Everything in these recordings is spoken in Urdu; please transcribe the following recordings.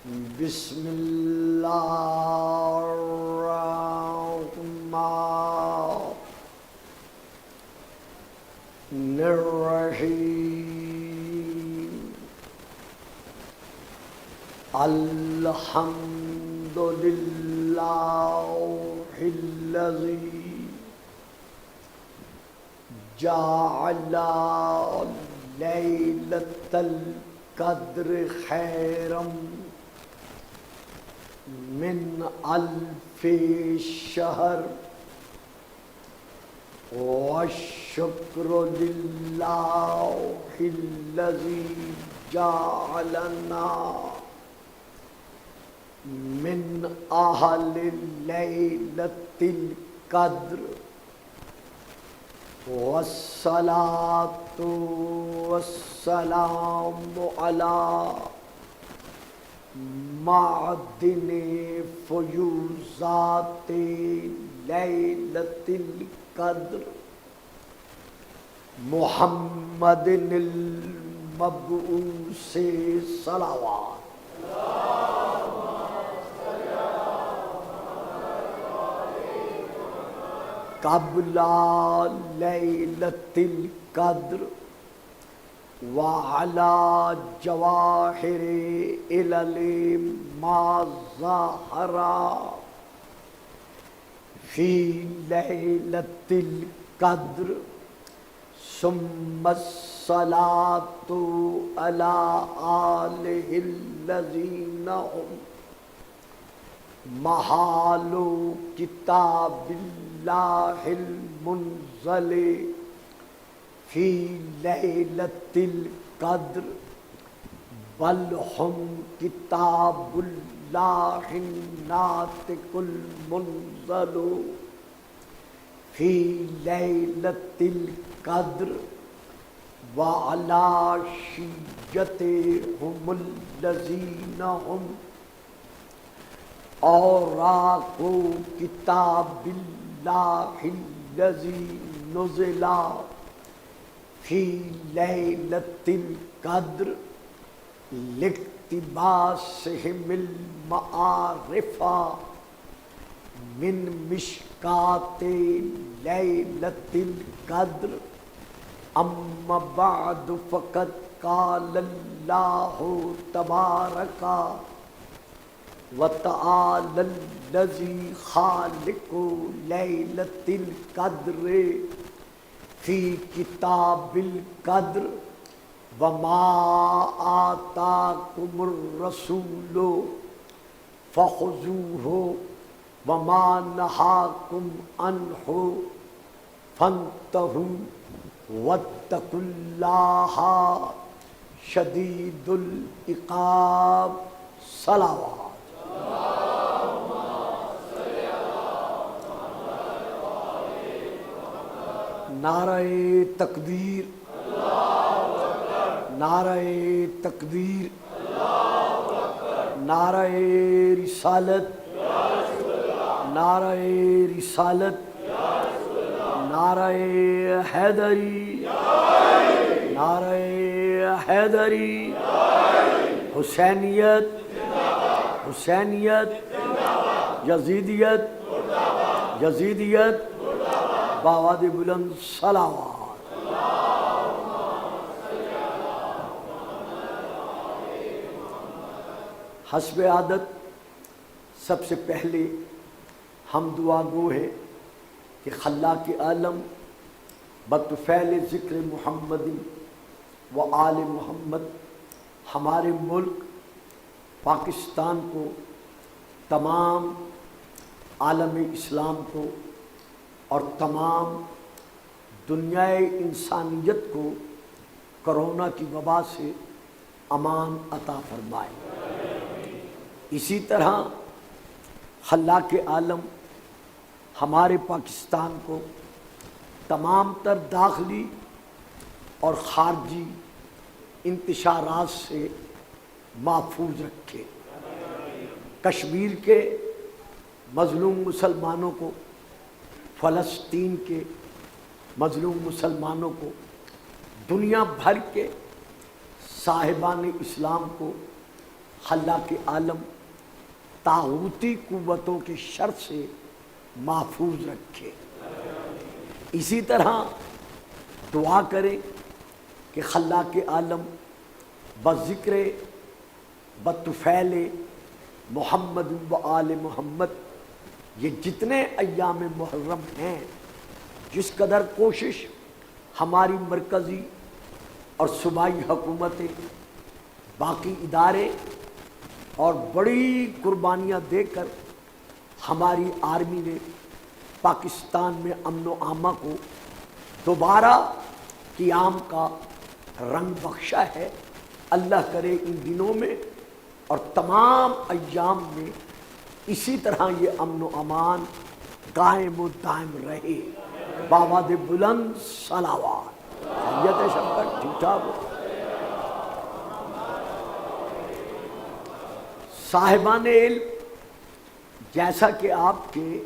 بسم اللہ الرحمن الرحیم الحمد للہ الذی جعل لیلۃ القدر خیرا من الف شہر والشکر للہ الذی جعلنا من اہل لیلۃ القدر والصلاۃ والسلام علی معدن فیوزات لیلۃ القدر محمد المبعوث صلوات قبل لیلۃ القدر وعلى جواہر علل ما ظہر فی لیلۃ القدر ثم الصلاۃ علی آلہ الذین هم محال کتاب اللہ المنزل فی لیلۃ القدر بل ہم کتاب اللہ الناطق المنزل فی لیلۃ القدر وعلی شیعتہم الذین ہم اوراق کتاب اللہ الذی نزل فی لیلۃ القدر لاقتباسہم المعارف من مشکات لیلۃ القدر اما بعد فقد قال اللہ تبارک وتعالی الذی خالق لیلۃ القدر فی کتاب القدر وما آتاکم الرسول فخذوہ وما نہاکم عنہ فانتہوا واتقوا اللہ شدید العقاب صلوات نعرہ تکبیر نعرہ تکبیر نعرہ رسالت نعرہ رسالت نعرہ حیدری نعرہ حیدری حسینیت حسینیت یزیدیت یزیدیت باواد بلند صلوات حسب عادت سب سے پہلے ہم دعا گو ہے کہ خلاق عالم بطفیل ذکر محمد و آل محمد ہمارے ملک پاکستان کو تمام عالم اسلام کو اور تمام دنیا انسانیت کو کرونا کی وبا سے امان عطا فرمائے۔ اسی طرح خلاق عالم ہمارے پاکستان کو تمام تر داخلی اور خارجی انتشارات سے محفوظ رکھے۔ کشمیر کے مظلوم مسلمانوں کو، فلسطین کے مظلوم مسلمانوں کو، دنیا بھر کے صاحبان اسلام کو خلاق عالم طاغوتی قوتوں کے شر سے محفوظ رکھے۔ اسی طرح دعا کریں کہ خلاق عالم بذکر بطفیل محمد و آل محمد، یہ جتنے ایام محرم ہیں، جس قدر کوشش ہماری مرکزی اور صوبائی حکومتیں، باقی ادارے اور بڑی قربانیاں دے کر ہماری آرمی نے پاکستان میں امن و اماں کو دوبارہ قیام کا رنگ بخشا ہے، اللہ کرے ان دنوں میں اور تمام ایام میں اسی طرح یہ امن و امان قائم و دائم رہے۔ باواد بلند صلوات۔ خیریت ہے سب کا؟ ٹھیک ٹھاک ہو؟ صاحبان علم، جیسا کہ آپ کے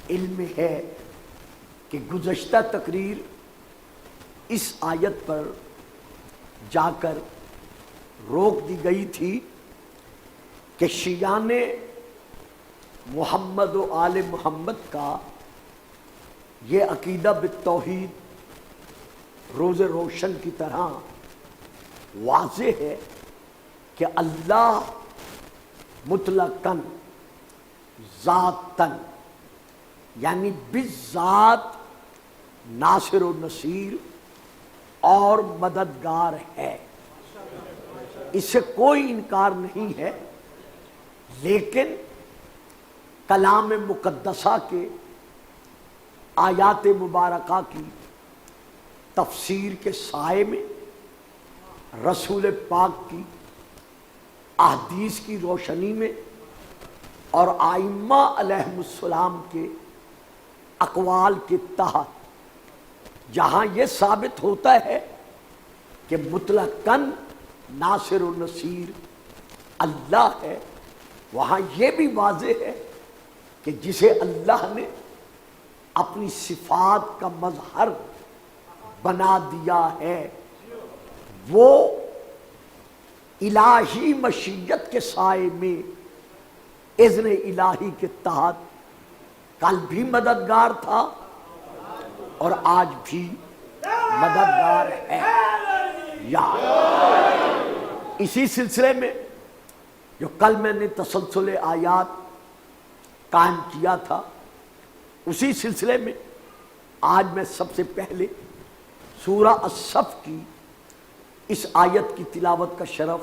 علم میں ہے کہ گزشتہ تقریر اس آیت پر جا کر روک دی گئی تھی کہ شیعان محمد و آل محمد کا یہ عقیدہ بالتوحید روز روشن کی طرح واضح ہے کہ اللہ مطلقاً ذاتاً یعنی بالذات ناصر و نصیر اور مددگار ہے، اس سے کوئی انکار نہیں ہے، لیکن کلام مقدسہ کے آیات مبارکہ کی تفسیر کے سائے میں، رسول پاک کی احادیث کی روشنی میں اور ائمہ علیہم السلام کے اقوال کے تحت جہاں یہ ثابت ہوتا ہے کہ مطلقاً ناصر و نصیر اللہ ہے، وہاں یہ بھی واضح ہے کہ جسے اللہ نے اپنی صفات کا مظہر بنا دیا ہے وہ الہی مشیت کے سائے میں اذن الہی کے تحت کل بھی مددگار تھا اور آج بھی مددگار ہے۔ یا اسی سلسلے میں جو کل میں نے تسلسل آیات قائم کیا تھا، اسی سلسلے میں آج میں سب سے پہلے سورہ الصف کی اس آیت کی تلاوت کا شرف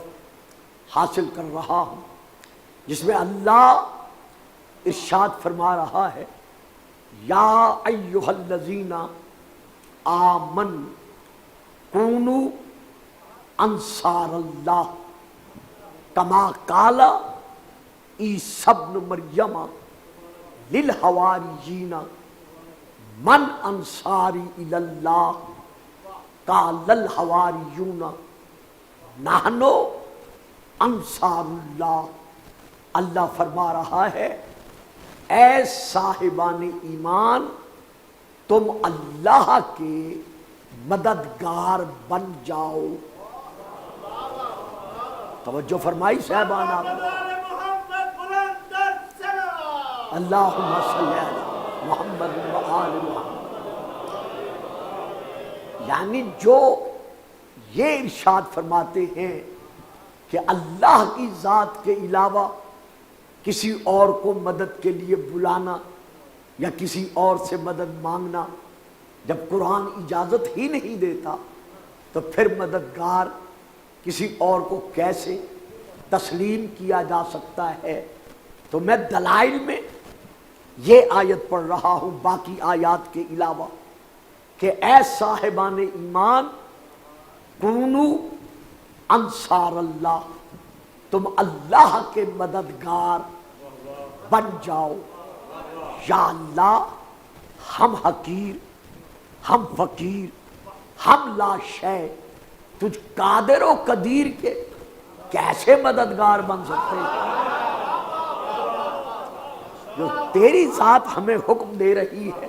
حاصل کر رہا ہوں، جس میں اللہ ارشاد فرما رہا ہے، یا ایھا الذین آمنوا کونوا انصار اللہ کما قال عیسی ابن مریم للحواریین من انصاری الی اللہ قال الحواریون نحن انصار اللہ۔ اللہ فرما رہا ہے، اے صاحبان ایمان، تم اللہ کے مددگار بن جاؤ۔ توجہ فرمائی صاحبان آپ نے؟ اللہم صلی علی محمد و آل محمد۔ یعنی جو یہ ارشاد فرماتے ہیں کہ اللہ کی ذات کے علاوہ کسی اور کو مدد کے لیے بلانا یا کسی اور سے مدد مانگنا، جب قرآن اجازت ہی نہیں دیتا تو پھر مددگار کسی اور کو کیسے تسلیم کیا جا سکتا ہے؟ تو میں دلائل میں یہ آیت پڑھ رہا ہوں باقی آیات کے علاوہ کہ اے صاحبان ایمان کونوا انصار اللہ، تم اللہ کے مددگار بن جاؤ۔ یا اللہ، ہم حقیر، ہم فقیر، ہم لا شے تجھ قادر و قدیر کے کیسے مددگار بن سکتے ہیں؟ جو تیری ذات ہمیں حکم دے رہی ہے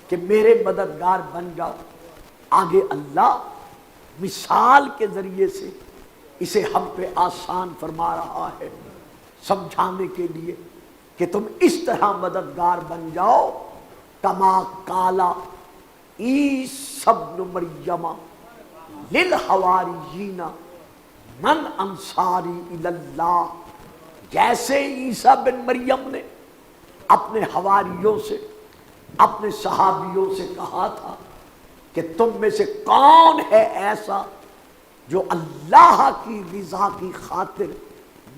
کہ میرے مددگار بن جاؤ۔ آگے اللہ مثال کے ذریعے سے اسے ہم پہ آسان فرما رہا ہے سمجھانے کے لیے کہ تم اس طرح مددگار بن جاؤ کما کالا عیسی ابن مریم للحواریین من انصاری الی اللہ، جیسے عیسیٰ بن مریم نے اپنے حواریوں سے، اپنے صحابیوں سے کہا تھا کہ تم میں سے کون ہے ایسا جو اللہ کی رضا کی خاطر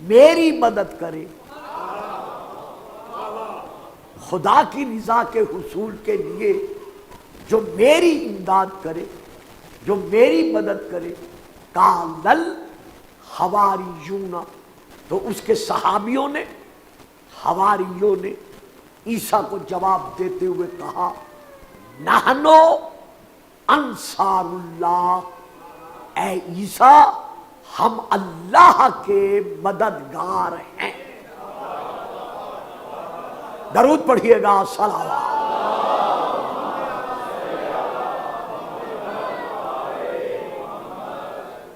میری مدد کرے، خدا کی رضا کے حصول کے لیے جو میری امداد کرے، جو میری مدد کرے۔ قال الحواریون، تو اس کے صحابیوں نے، حواریوں نے عیسیٰ کو جواب دیتے ہوئے کہا نحنو انصار اللہ، اے عیسیٰ ہم اللہ کے مددگار ہیں۔ درود پڑھیے گا، صلوات۔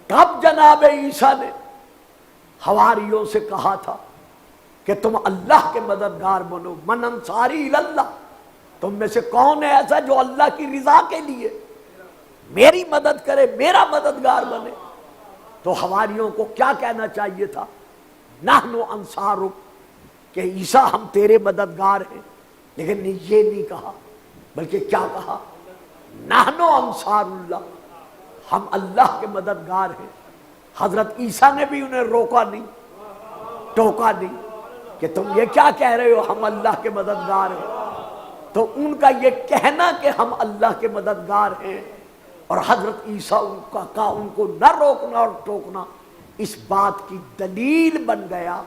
کب جناب عیسیٰ نے حواریوں سے کہا تھا کہ تم اللہ کے مددگار بنو، من انصاری اللہ، تم میں سے کون ہے ایسا جو اللہ کی رضا کے لیے میری مدد کرے، میرا مددگار بنے؟ تو حواریوں کو کیا کہنا چاہیے تھا؟ نحن انصارک، کہ عیسیٰ ہم تیرے مددگار ہیں، لیکن یہ نہیں کہا، بلکہ کیا کہا؟ نحن انصار اللہ، ہم اللہ کے مددگار ہیں۔ حضرت عیسیٰ نے بھی انہیں روکا نہیں، ٹوکا نہیں کہ تم یہ کیا کہہ رہے ہو ہم اللہ کے مددگار ہیں۔ تو ان کا یہ کہنا کہ ہم اللہ کے مددگار ہیں اور حضرت عیسیٰ ان کو نہ روکنا اور ٹوکنا، اس بات کی دلیل بن گیا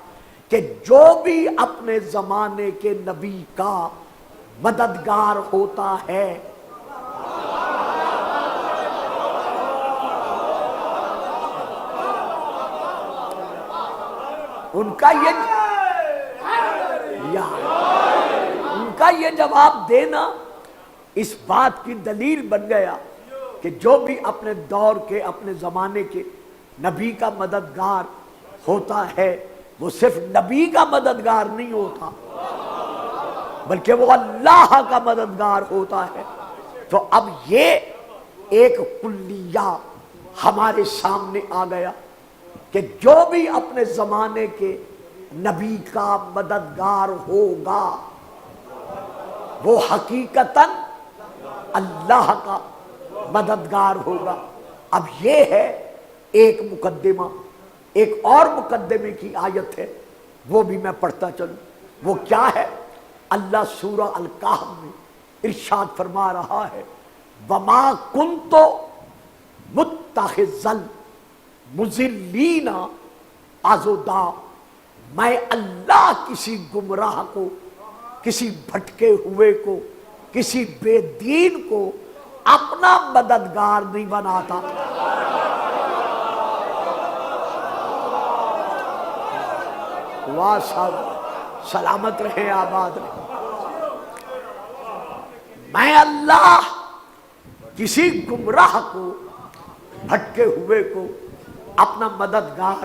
کہ جو بھی اپنے زمانے کے نبی کا مددگار ہوتا ہے ان کا یہ جواب دینا اس بات کی دلیل بن گیا کہ جو بھی اپنے دور کے، اپنے زمانے کے نبی کا مددگار ہوتا ہے وہ صرف نبی کا مددگار نہیں ہوتا بلکہ وہ اللہ کا مددگار ہوتا ہے۔ تو اب یہ ایک کلیہ ہمارے سامنے آ گیا کہ جو بھی اپنے زمانے کے نبی کا مددگار ہوگا وہ حقیقتاً اللہ کا مددگار ہوگا۔ اب یہ ہے ایک مقدمہ، ایک اور مقدمے کی آیت ہے، وہ بھی میں پڑھتا چلوں۔ وہ کیا ہے؟ اللہ سورہ الکہف میں ارشاد فرما رہا ہے وَمَا كُنْتُ مُتَّخِذَ الْمُضِلِّينَ عَضُدًا، میں اللہ کسی گمراہ کو، کسی بھٹکے ہوئے کو، کسی بے دین کو اپنا مددگار نہیں بناتا۔ واہ صاحب، سلامت رہے، آباد رہے۔ میں اللہ کسی گمراہ کو، بھٹکے ہوئے کو اپنا مددگار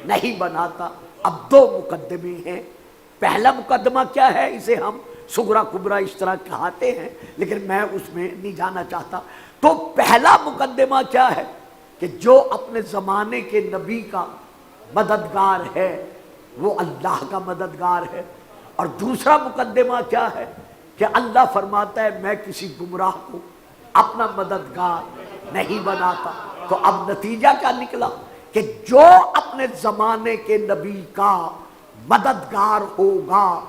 نہیں بناتا۔ اب دو مقدمے ہیں۔ پہلا مقدمہ کیا ہے؟ اسے ہم صغرا کبرا اس طرح کہاتے ہیں، لیکن میں اس میں نہیں جانا چاہتا۔ تو پہلا مقدمہ کیا ہے کہ جو اپنے زمانے کے نبی کا مددگار ہے وہ اللہ کا مددگار ہے۔ اور دوسرا مقدمہ کیا ہے کہ اللہ فرماتا ہے میں کسی گمراہ کو اپنا مددگار نہیں بناتا۔ تو اب نتیجہ کیا نکلا کہ جو اپنے زمانے کے نبی کا مددگار ہوگا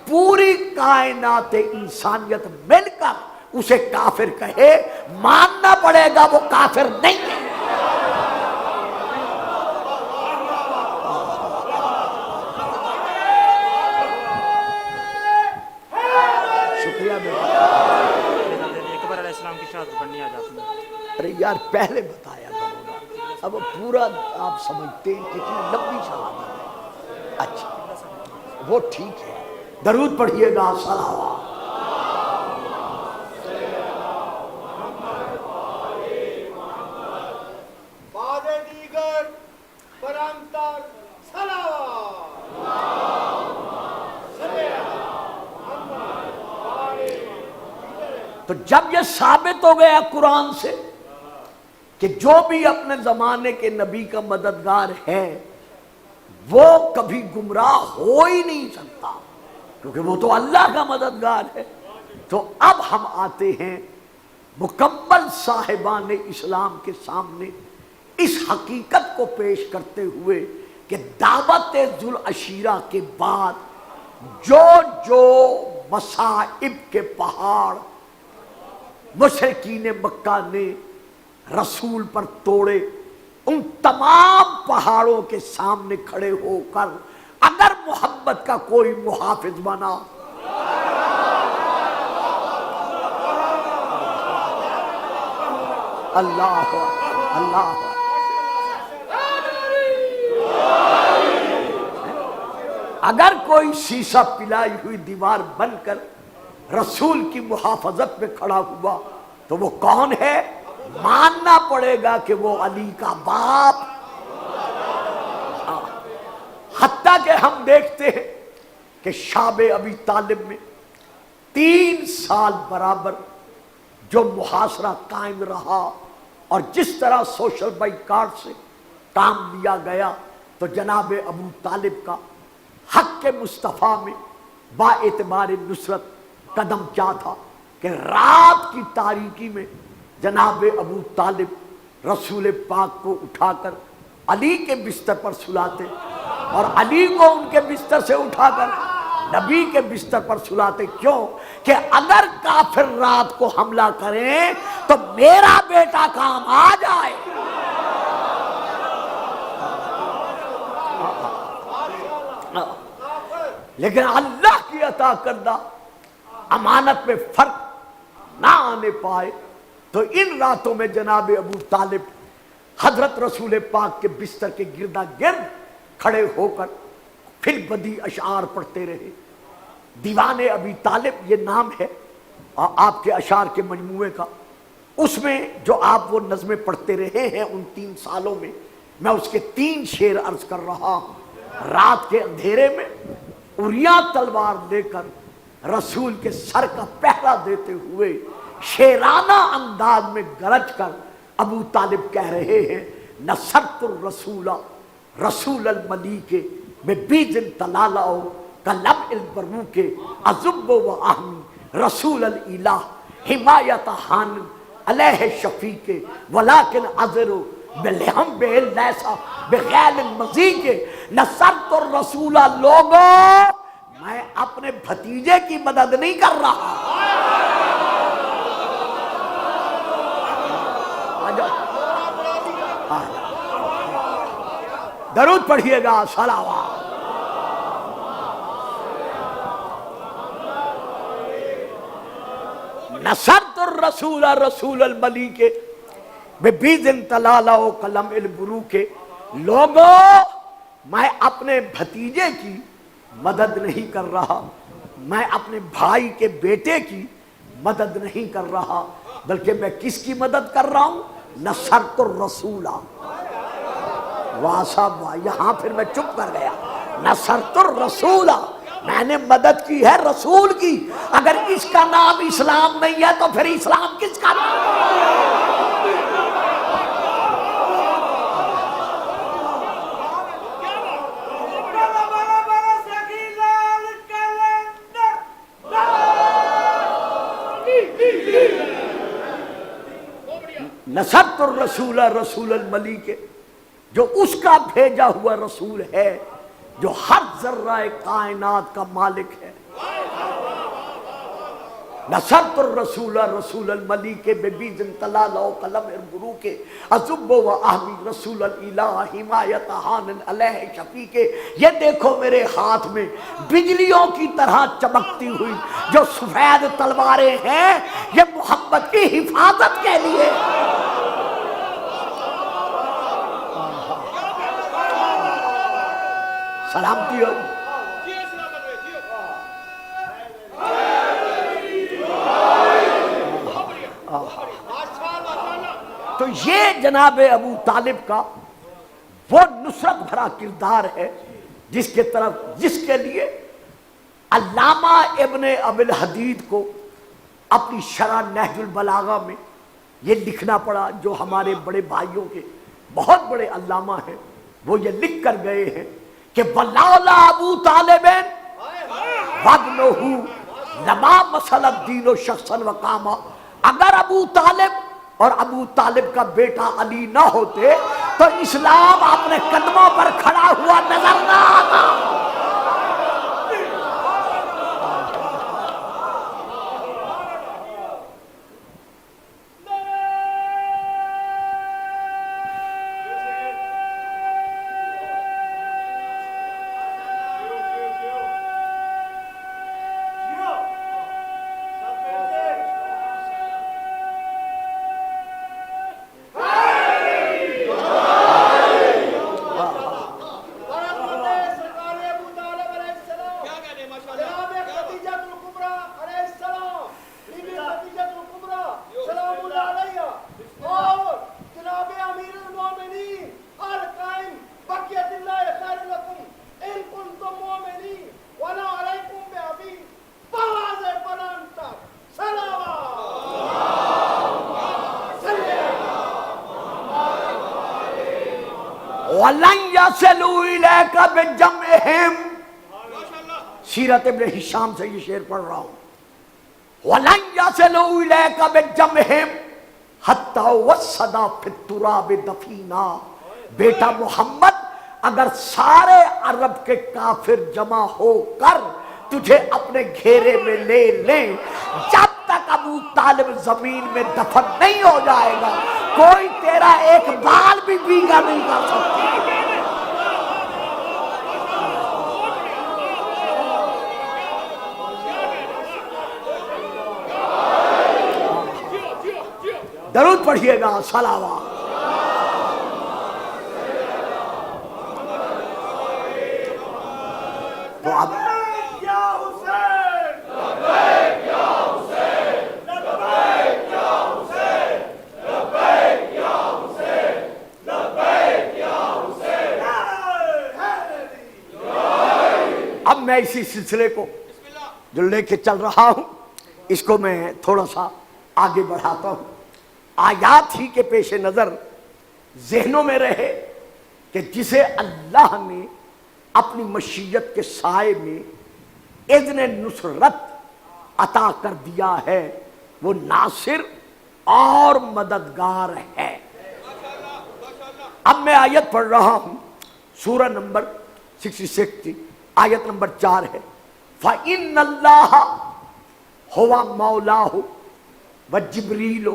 پوری کائنات انسانیت مل کر اسے کافر کہے، ماننا پڑے گا وہ کافر نہیں ہے۔ اکبر علیہ السلام کی شہادت پڑھنی آ جاتی ہے۔ ارے یار پہلے بتایا کرو نا، اب پورا آپ سمجھتے ہیں کتنی لمبی شہادت ہے۔ اچھا وہ ٹھیک ہے، درود پڑھیے گا، صلوات۔ تو جب یہ ثابت ہو گیا قرآن سے کہ جو بھی اپنے زمانے کے نبی کا مددگار ہے وہ کبھی گمراہ ہو ہی نہیں سکتا، کیونکہ وہ تو اللہ کا مددگار ہے، تو اب ہم آتے ہیں مکمل صاحبان اسلام کے سامنے اس حقیقت کو پیش کرتے ہوئے کہ دعوت ذوالعشیرہ کے بعد جو جو مصائب کے پہاڑ مشرکین مکہ نے رسول پر توڑے، ان تمام پہاڑوں کے سامنے کھڑے ہو کر اگر محبت کا کوئی محافظ بنا، اللہ اللہ اگر کوئی شیشہ پلائی ہوئی دیوار بن کر رسول کی محافظت میں کھڑا ہوا تو وہ کون ہے؟ ماننا پڑے گا کہ وہ علی کا باپ۔ حتیٰ کہ ہم دیکھتے ہیں کہ شعب ابی طالب میں 3 سال برابر جو محاصرہ قائم رہا اور جس طرح سوشل بائیکاٹ سے کام لیا گیا، تو جناب ابو طالب کا حق مصطفیٰ میں با اعتبار نصرت قدم کیا تھا کہ رات کی تاریکی میں جناب ابو طالب رسول پاک کو اٹھا کر علی کے بستر پر سلاتے اور علی کو ان کے بستر سے اٹھا کر نبی کے بستر پر سلاتے۔ کیوں؟ کہ اگر کافر رات کو حملہ کریں تو میرا بیٹا کام آ جائے۔ لیکن اللہ کی عطا کردہ امانت میں فرق نہ آنے پائے تو ان راتوں میں جناب ابو طالب حضرت رسول پاک کے بستر کے گردا گرد کھڑے ہو کر پھر بدی اشعار پڑھتے رہے۔ دیوان ابی طالب یہ نام ہے آپ کے اشعار کے مجموعے کا، اس میں جو آپ وہ نظمیں پڑھتے رہے ہیں ان 3 سالوں میں میں اس کے 3 شعر عرض کر رہا ہوں۔ رات کے اندھیرے میں اریاں تلوار لے کر رسول کے سر کا پہرا دیتے ہوئے شیرانہ انداز میں گرج کر ابو طالب کہہ رہے ہیں، نصرت الرسول رسول الملیک ببیض طلالہ کلم البروک ازب و احمی رسول الالہ حمایت حان علیہ شفیق ولیکن عذر بلہم بے لیسا بغیر مزید نصرت الرسول۔ لوگوں میں اپنے بھتیجے کی مدد نہیں کر رہا، درود پڑھیے گا، صلوات۔ نصرت الرسول رسول الملیک ببیض طلالہ و قلم البروک۔ لوگوں میں اپنے بھتیجے کی مدد نہیں کر رہا، میں اپنے بھائی کے بیٹے کی مدد نہیں کر رہا، بلکہ میں کس کی مدد کر رہا ہوں؟ نصرت الرسول۔ واہ صاحب واہ، یہاں پھر میں چپ کر گیا۔ نصرت الرسول، میں نے مدد کی ہے رسول کی۔ اگر اس کا نام اسلام نہیں ہے تو پھر اسلام کس کا نام؟ نصرت الرسول رسول الملیک، جو اس کا بھیجا ہوا رسول ہے جو ہر ذرہ کائنات کا مالک ہے۔ نصرت الرسول رسول الملیک ببیض طلالہ قلم البروک ازب و احمی رسول الالہ حمایت حان علیہ شفیق۔ یہ دیکھو میرے ہاتھ میں بجلیوں کی طرح چمکتی ہوئی جو سفید تلواریں ہیں، یہ محمد کی حفاظت کے لیے۔ سلامتی ہو۔ تو یہ جناب ابو طالب کا وہ نصرت بھرا کردار ہے جس کے لیے علامہ ابن ابی الحدید کو اپنی شرح نہج البلاغہ میں یہ لکھنا پڑا، جو ہمارے بڑے بھائیوں کے بہت بڑے علامہ ہیں، وہ یہ لکھ کر گئے ہیں کہ وَلَوْلَا ابو طالب وَابْنُهُ لَمَا مَثَلَ الدِّينُ شَخْصًا وَقَامًا، اگر ابو طالب اور ابو طالب کا بیٹا علی نہ ہوتے تو اسلام اپنے قدموں پر کھڑا ہوا نظر نہ آتا۔ وَلَنْ يَصِلُوا إِلَيْكَ بِجَمْعِهِمْ، سیرت ابن ہشام سے یہ شعر پڑھ رہا ہوں، وَلَنْ يَصِلُوا إِلَيْكَ بِجَمْعِهِمْ حَتَّى وَسَّدَ فِي التُّرَابِ دَفِينًا، بیٹا محمد اگر سارے عرب کے کافر جمع ہو کر تجھے اپنے گھیرے میں لے لیں، جب تک ابو طالب زمین میں دفن نہیں ہو جائے گا کوئی تیرا ایک بال بھی بیگا نہیں کر سکتا۔ درود پڑھیے گا، صلوات۔ تو اب میں اسی سلسلے کو جو لے کے چل رہا ہوں اس کو میں تھوڑا سا آگے بڑھاتا ہوں، آیات ہی کے پیش نظر ذہنوں میں رہے کہ جسے اللہ نے اپنی مشیت کے سائے میں اذن نصرت عطا کر دیا ہے وہ ناصر اور مددگار ہے۔ اب میں آیت پڑھ رہا ہوں، سورہ نمبر 66 آیت نمبر 4 ہے، فَإِنَّ اللَّهَ هُوَ مَوْلَاهُ وَجِبْرِيلُ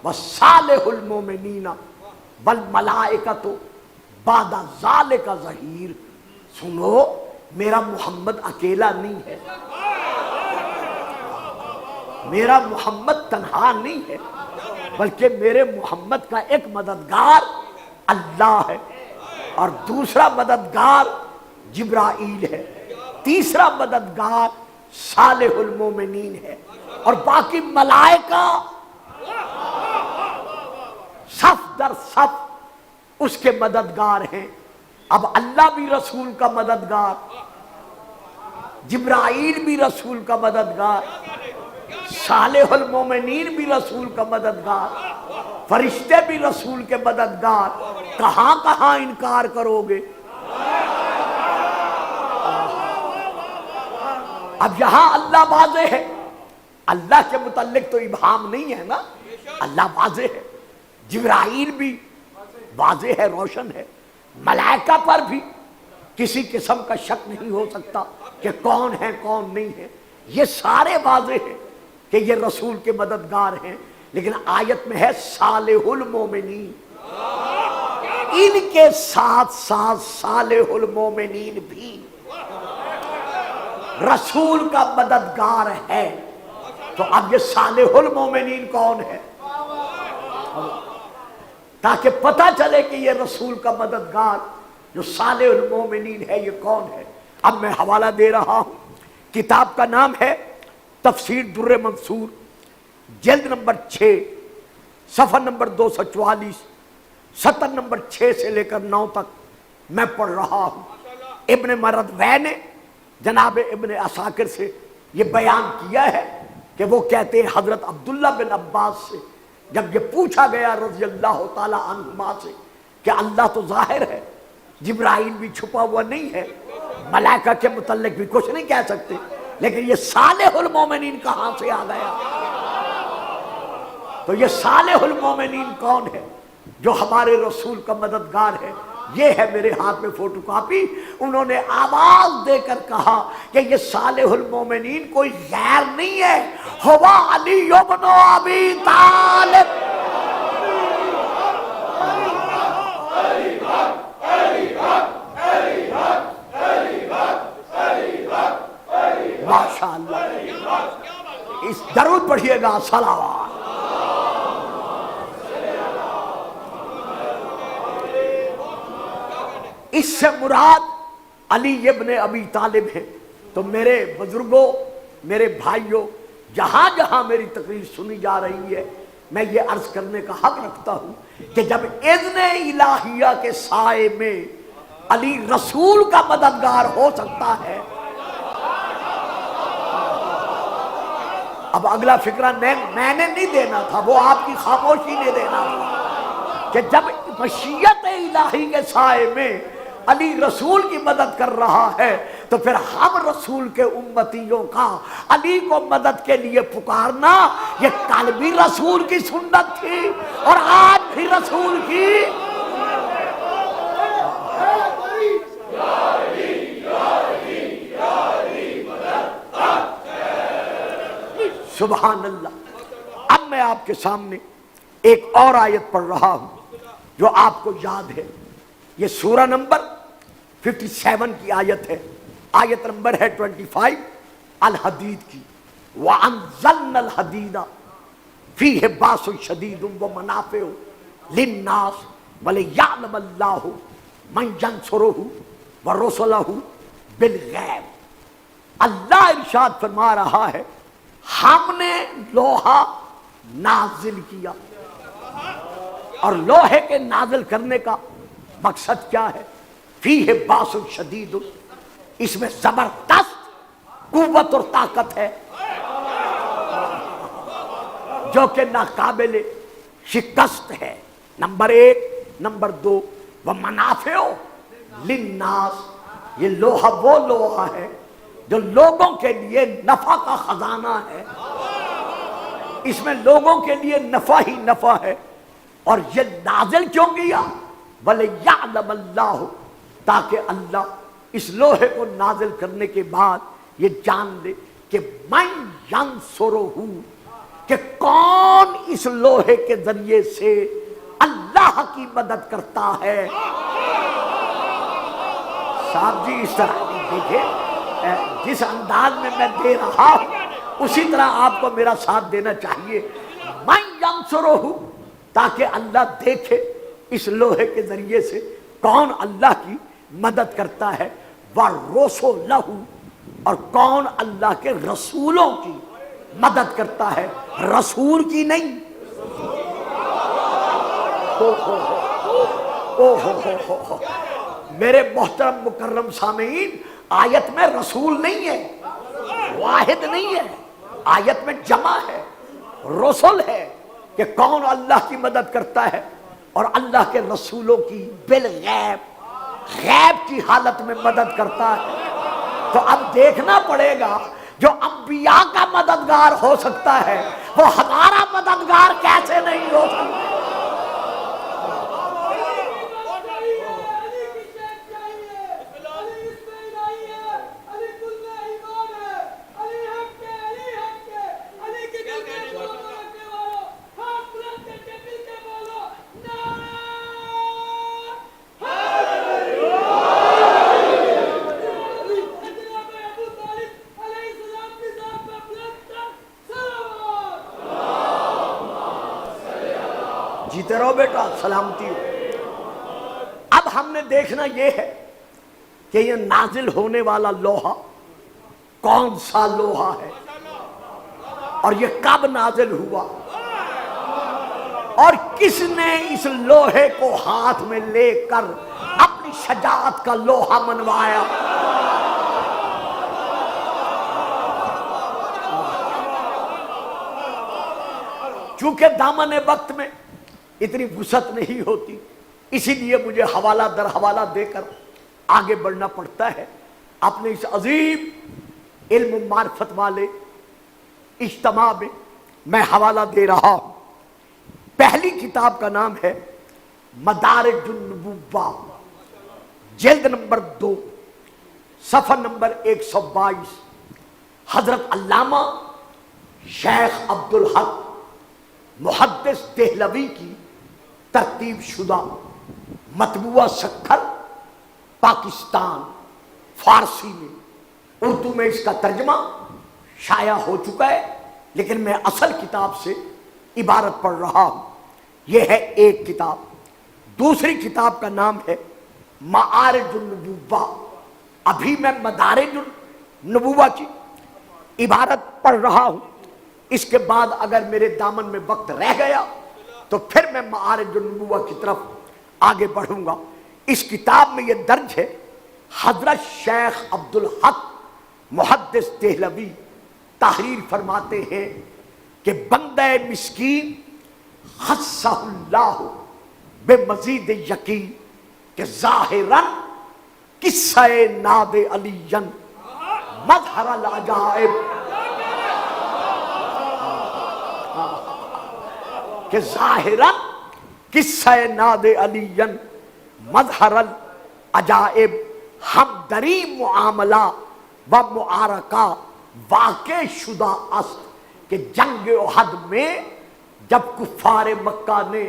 وَصَالِحُ الْمُؤْمِنِينَ وَالْمَلَائِكَةُ بَعْدَ ذَلِكَ ظَهِيرٌ۔ سنو، میرا محمد اکیلا نہیں ہے، میرا محمد تنہا نہیں ہے، بلکہ میرے محمد کا ایک مددگار اللہ ہے، اور دوسرا مددگار جبرائیل ہے، تیسرا مددگار صالح المومنین ہے، اور باقی ملائکہ صف در صف اس کے مددگار ہیں۔ اب اللہ بھی رسول کا مددگار، جبرائیل بھی رسول کا مددگار، صالح المومنین بھی رسول کا مددگار، فرشتے بھی رسول کے مددگار، کہاں کہاں انکار کرو گے؟ اب یہاں اللہ واضح ہے، اللہ کے متعلق تو ابہام نہیں ہے نا، اللہ واضح ہے، جبرائیل بھی واضح ہے، روشن ہے، ملائکہ پر بھی کسی قسم کا شک نہیں ہو سکتا کہ کون ہے کون نہیں ہے، یہ سارے واضح ہیں کہ یہ رسول کے مددگار ہیں، لیکن آیت میں ہے صالح المومنین، ان کے ساتھ ساتھ صالح المومنین بھی رسول کا مددگار ہے۔ تو اب یہ صالح المومنین کون ہے، تاکہ پتہ چلے کہ یہ رسول کا مددگار جو صالح المومنین ہے یہ کون ہے۔ اب میں حوالہ دے رہا ہوں، کتاب کا نام ہے تفسیر در منصور، جلد نمبر 6 صفحہ نمبر 244، سطر نمبر 6 سے لے کر 9 تک میں پڑھ رہا ہوں۔ ابن مردوے نے جناب ابن عساکر سے یہ بیان کیا ہے کہ وہ کہتے ہیں حضرت عبداللہ بن عباس سے جب یہ پوچھا گیا رضی اللہ تعالی عنہما سے کہ اللہ تو ظاہر ہے، جبرائیل بھی چھپا ہوا نہیں ہے، ملائکہ کے متعلق بھی کچھ نہیں کہہ سکتے، لیکن یہ صالح المومنین کہاں سے آ گیا؟ تو یہ صالح المومنین کون ہے؟ جو ہمارے رسول کا مددگار ہے۔ یہ ہے میرے ہاتھ میں فوٹو کاپی۔ انہوں نے آواز دے کر کہا کہ یہ صالح المومنین کوئی غیر نہیں ہے، ہوا علی بن ابی طالب۔ ماشاء اللہ، اس درود پڑھیے گا، صلوات۔ اس سے مراد علی ابن ابی طالب ہے۔ تو میرے بزرگوں، میرے بھائیوں، جہاں جہاں میری تقریر سنی جا رہی ہے، میں یہ عرض کرنے کا حق رکھتا ہوں کہ جب اذن الہیہ کے سائے میں علی رسول کا مددگار ہو سکتا ہے، اب اگلا فکرہ میں نے نہیں دینا تھا، وہ آپ کی خاموشی نے دینا تھا، کہ جب مشیت الہی کے سائے میں علی رسول کی مدد کر رہا ہے تو پھر ہم رسول کے امتیوں کا علی کو مدد کے لیے پکارنا، یہ کل بھی رسول کی سنت تھی اور آج بھی رسول کی۔ سبحان اللہ۔ اب میں آپ کے سامنے ایک اور آیت پڑھ رہا ہوں جو آپ کو یاد ہے۔ یہ سورہ نمبر 57 کی آیت ہے، آیت نمبر ہے 25 الحدید کی۔ وَأَنزَلْنَا الْحَدِيدَ فِيهِ بَأْسٌ شَدِيدٌ وَمَنَافِعُ لِلنَّاسِ وَلِيَعْلَمَ اللَّهُ مَن يَنصُرُهُ وَرُسُلَهُ بِالْغَیبِ۔ اللہ ارشاد فرما رہا ہے، ہم نے لوہا نازل کیا، اور لوہے کے نازل کرنے کا مقصد کیا ہے؟ فیہ باس شدید، اس میں زبردست قوت اور طاقت ہے جو کہ ناقابل شکست ہے، نمبر 1۔ نمبر 2، ومنافع للناس، یہ لوہا وہ لوہا ہے جو لوگوں کے لیے نفع کا خزانہ ہے، اس میں لوگوں کے لیے نفع ہی نفع ہے۔ اور یہ نازل کیوں کیا؟ وَلِيَعْلَمَ اللَّهُ، تاکہ اللہ اس لوہے کو نازل کرنے کے بعد یہ جان لے کہ مَن يَنصُرُهُ، کہ کون اس لوہے کے ذریعے سے اللہ کی مدد کرتا ہے۔ صاحب جی اس طرح دیکھیں، جس انداز میں دے رہا ہوں اسی طرح آپ کو میرا ساتھ دینا چاہیے۔ مَن يَنصُرُهُ، تاکہ اللہ دیکھے اس لوہے کے ذریعے سے کون اللہ کی مدد کرتا ہے، وَرُسُلَهُ، اور کون اللہ کے رسولوں کی مدد کرتا ہے، رسول کی نہیں۔ میرے محترم مکرم سامعین، آیت میں رسول نہیں ہے، واحد نہیں ہے، آیت میں جمع ہے، رسول ہے کہ کون اللہ کی مدد کرتا ہے اور اللہ کے رسولوں کی بالغیب، غیب کی حالت میں مدد کرتا ہے۔ تو اب دیکھنا پڑے گا، جو انبیاء کا مددگار ہو سکتا ہے وہ ہمارا مددگار کیسے نہیں ہو سکتا؟ جیتے رہو بیٹا، سلامتی ہو۔ اب ہم نے دیکھنا یہ ہے کہ یہ نازل ہونے والا لوہا کون سا لوہا ہے، اور یہ کب نازل ہوا، اور کس نے اس لوہے کو ہاتھ میں لے کر اپنی شجاعت کا لوہا منوایا؟ چونکہ دامن وقت میں اتنی وسعت نہیں ہوتی، اسی لیے مجھے حوالہ در حوالہ دے کر آگے بڑھنا پڑتا ہے اپنے اس عظیم علم و معرفت والے اجتماع میں حوالہ دے رہا ہوں۔ پہلی کتاب کا نام ہے مدارج النبوہ، جلد نمبر 2، صفحہ نمبر 122، حضرت علامہ شیخ عبدالحق محدث دہلوی کی ترتیب شدہ مطبوعہ سکھر پاکستان، فارسی میں، اردو میں اس کا ترجمہ شائع ہو چکا ہے، لیکن میں اصل کتاب سے عبارت پڑھ رہا ہوں۔ یہ ہے ایک کتاب۔ دوسری کتاب کا نام ہے معارج النبوہ، ابھی میں مدارج النبوہ کی عبارت پڑھ رہا ہوں، اس کے بعد اگر میرے دامن میں وقت رہ گیا تو پھر میں معارج النبوہ کی طرف آگے بڑھوں گا۔ اس کتاب میں یہ درج ہے، حضرت شیخ عبدالحق محدث دہلوی تحریر فرماتے ہیں کہ بندہ مسکین خصہ اللہ بے مزید یقین کہ ظاہراً قصہ ناد علی مظہر العجائب، کہ ظاہراً قصہ ناد علی مظہر العجائب ہمدری معاملہ و معارکہ واقع شدہ است، کہ جنگ احد میں جب کفار مکہ نے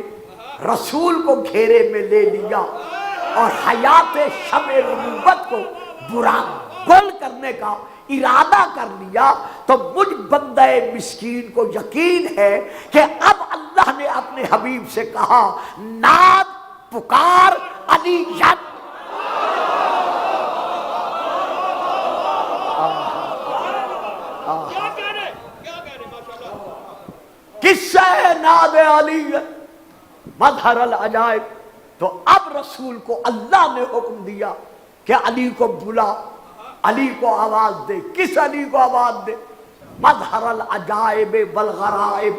رسول کو گھیرے میں لے لیا اور حیات شب نبوت کو برا گل کرنے کا ارادہ کر لیا، تو مجھ بندہ مسکین کو یقین ہے کہ اب اللہ نے اپنے حبیب سے کہا ناد پکار علی ین۔ قصہ ناد علی مظہر العجائب، تو اب رسول کو اللہ نے حکم دیا کہ علی کو بلا، علی کو آواز دے۔ کس علی کو آواز دے؟ مظہر العجائب والغرائب،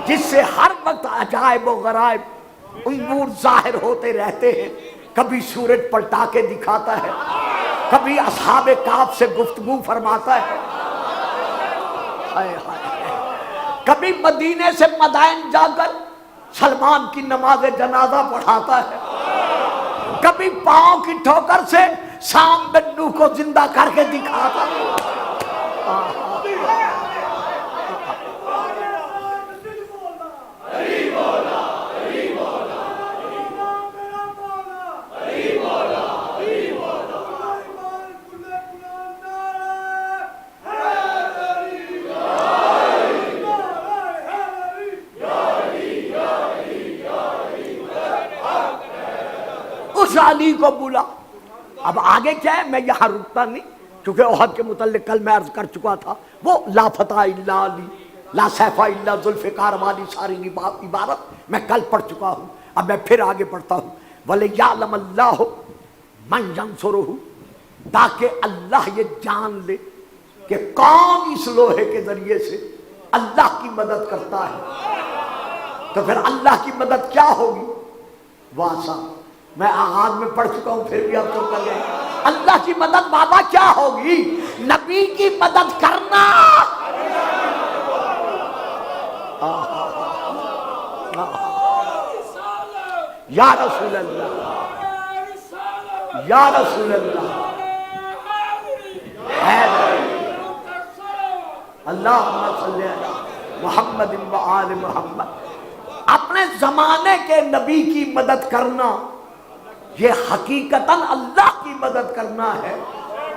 جس سے ہر وقت عجائب و غرائب امور ظاہر ہوتے رہتے ہیں۔ کبھی سورج پلٹا کے دکھاتا ہے، کبھی اصحاب کہف سے گفتگو فرماتا ہے، کبھی مدینے سے مدائن جا کر سلمان کی نماز جنازہ پڑھاتا ہے، کبھی پاؤں کی ٹھوکر سے سام بن نوح کو زندہ کر کے دکھاتا ہے۔ اس علی کو بولا۔ اب آگے کیا ہے میں یہاں رکتا نہیں، کیونکہ احد کے متعلق کل میں عرض کر چکا تھا، وہ لا فتح الا علی، لا سیف الا ذوالفقار والی ساری عبارت میں کل پڑھ چکا ہوں۔ اب میں پھر آگے پڑھتا ہوں، وَلِيَعْلَمَ اللَّهُ مَنْ يَنْصُرُهُ، تاکہ اللہ یہ جان لے کہ کون اس لوہے کے ذریعے سے اللہ کی مدد کرتا ہے۔ تو پھر اللہ کی مدد کیا ہوگی؟ واسا، میں آغاز میں پڑھ چکا ہوں، پھر بھی اب تو کر گئے۔ اللہ کی مدد بابا کیا ہوگی؟ نبی کی مدد کرنا۔ یا رسول اللہ، یا رسول اللہ، اللہم صلی علی محمد و آل محمد۔ اپنے زمانے کے نبی کی مدد کرنا یہ حقیقتاً اللہ کی مدد کرنا ہے۔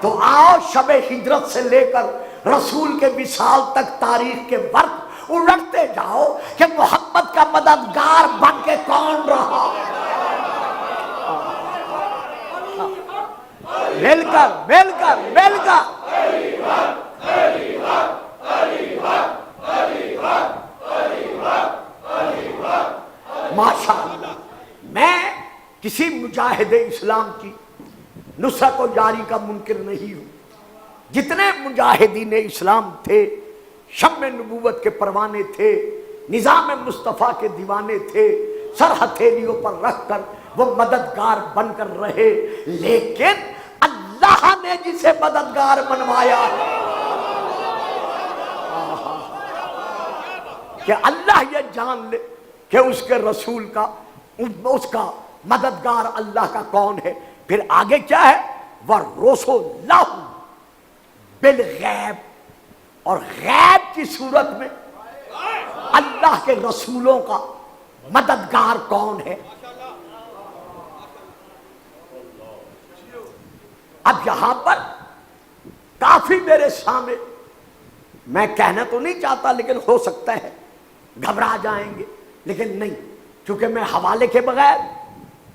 تو آؤ شب ہجرت سے لے کر رسول کے وصال تک تاریخ کے ورق الٹتے جاؤ کہ محمد کا مددگار بن کے کون رہا۔ مل کر مل کر مل کر علی حق علی حق علی حق علی حق کسی مجاہد اسلام کی نصرت و جاری کا منکر نہیں ہوں. جتنے مجاہدین اسلام تھے شمع نبوت کے پروانے تھے، نظام مصطفیٰ کے دیوانے تھے، سر ہتھیلیوں پر رکھ کر وہ مددگار بن کر رہے، لیکن اللہ نے جسے مددگار بنوایا کہ اللہ یہ جان لے کہ اس کے رسول کا اس کا مددگار اللہ کا کون ہے. پھر آگے کیا ہے؟ وَالرُّسُلَ بالغیب، اور غیب کی صورت میں اللہ کے رسولوں کا مددگار کون ہے. اب یہاں پر کافی میرے سامنے، میں کہنا تو نہیں چاہتا لیکن ہو سکتا ہے گھبرا جائیں گے، لیکن نہیں، کیونکہ میں حوالے کے بغیر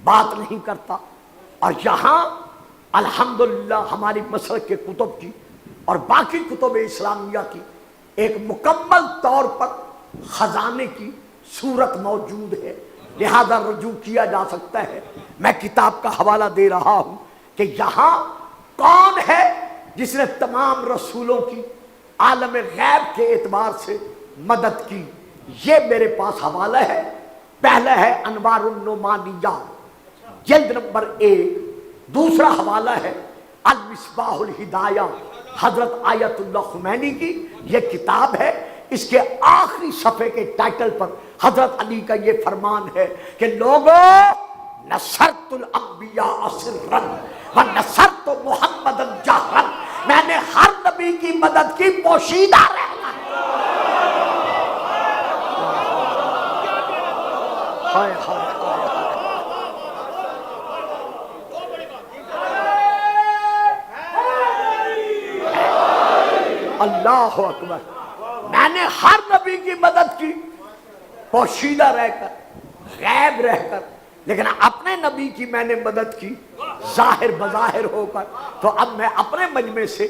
بات نہیں کرتا. اور یہاں الحمدللہ ہماری مسلک کے کتب کی اور باقی کتب اسلامیہ کی ایک مکمل طور پر خزانے کی صورت موجود ہے، لہذا رجوع کیا جا سکتا ہے. میں کتاب کا حوالہ دے رہا ہوں کہ یہاں کون ہے جس نے تمام رسولوں کی عالم غیب کے اعتبار سے مدد کی. یہ میرے پاس حوالہ ہے. پہلا ہے انوار النعمانیہ جلد نمبر 1. دوسرا حوالہ ہے المصباح الہدایہ حضرت آیت اللہ خمینی کی. یہ کتاب ہے، اس کے آخری صفحے کے ٹائٹل پر حضرت علی کا یہ فرمان ہے کہ لوگوں نصرت الانبیاء سرا ونصرت محمدا جہرا، میں نے ہر نبی کی مدد کی پوشیدہ رہنا. ہائے ہائے اللہ اکبر. میں نے ہر نبی کی مدد کی پوشیدہ رہ کر، غیب رہ کر، لیکن اپنے نبی کی میں نے مدد کی ظاہر بظاہر ہو کر. تو اب میں اپنے مجمع سے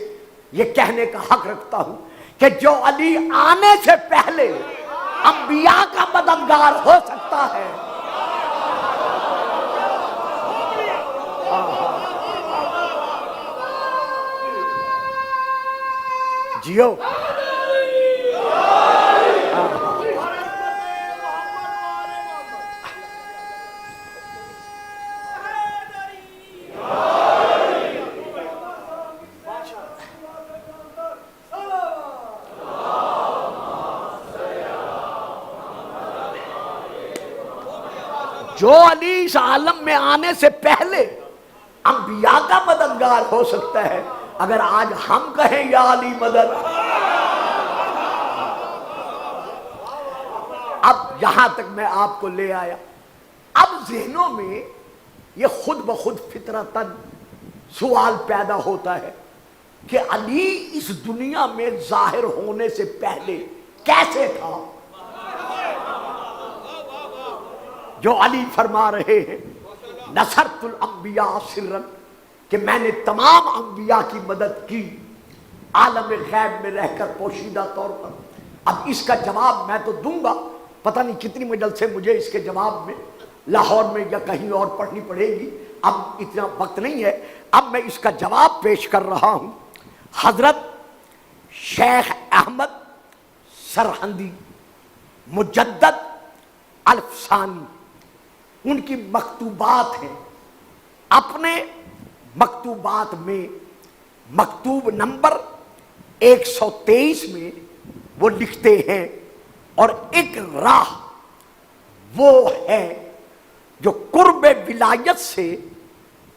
یہ کہنے کا حق رکھتا ہوں کہ جو علی آنے سے پہلے انبیاء کا مددگار ہو سکتا ہے، جیو جو علی اس عالم میں آنے سے پہلے انبیاء کا مددگار ہو سکتا ہے، اگر آج ہم کہیں یا علی مدد. اب یہاں تک میں آپ کو لے آیا. اب ذہنوں میں یہ خود بخود فطرتاً سوال پیدا ہوتا ہے کہ علی اس دنیا میں ظاہر ہونے سے پہلے کیسے تھا. جو علی فرما رہے ہیں نصرت الانبیاء سرا، کہ میں نے تمام انبیاء کی مدد کی عالم غیب میں رہ کر پوشیدہ طور پر. اب اس کا جواب میں تو دوں گا، پتہ نہیں کتنی مجلس سے مجھے اس کے جواب میں لاہور میں یا کہیں اور پڑھنی پڑے گی، اب اتنا وقت نہیں ہے. اب میں اس کا جواب پیش کر رہا ہوں. حضرت شیخ احمد سرہندی مجدد الفسانی، ان کی مکتوبات ہیں. اپنے مکتوبات میں مکتوب نمبر 123 میں وہ لکھتے ہیں، اور ایک راہ وہ ہے جو قرب ولایت سے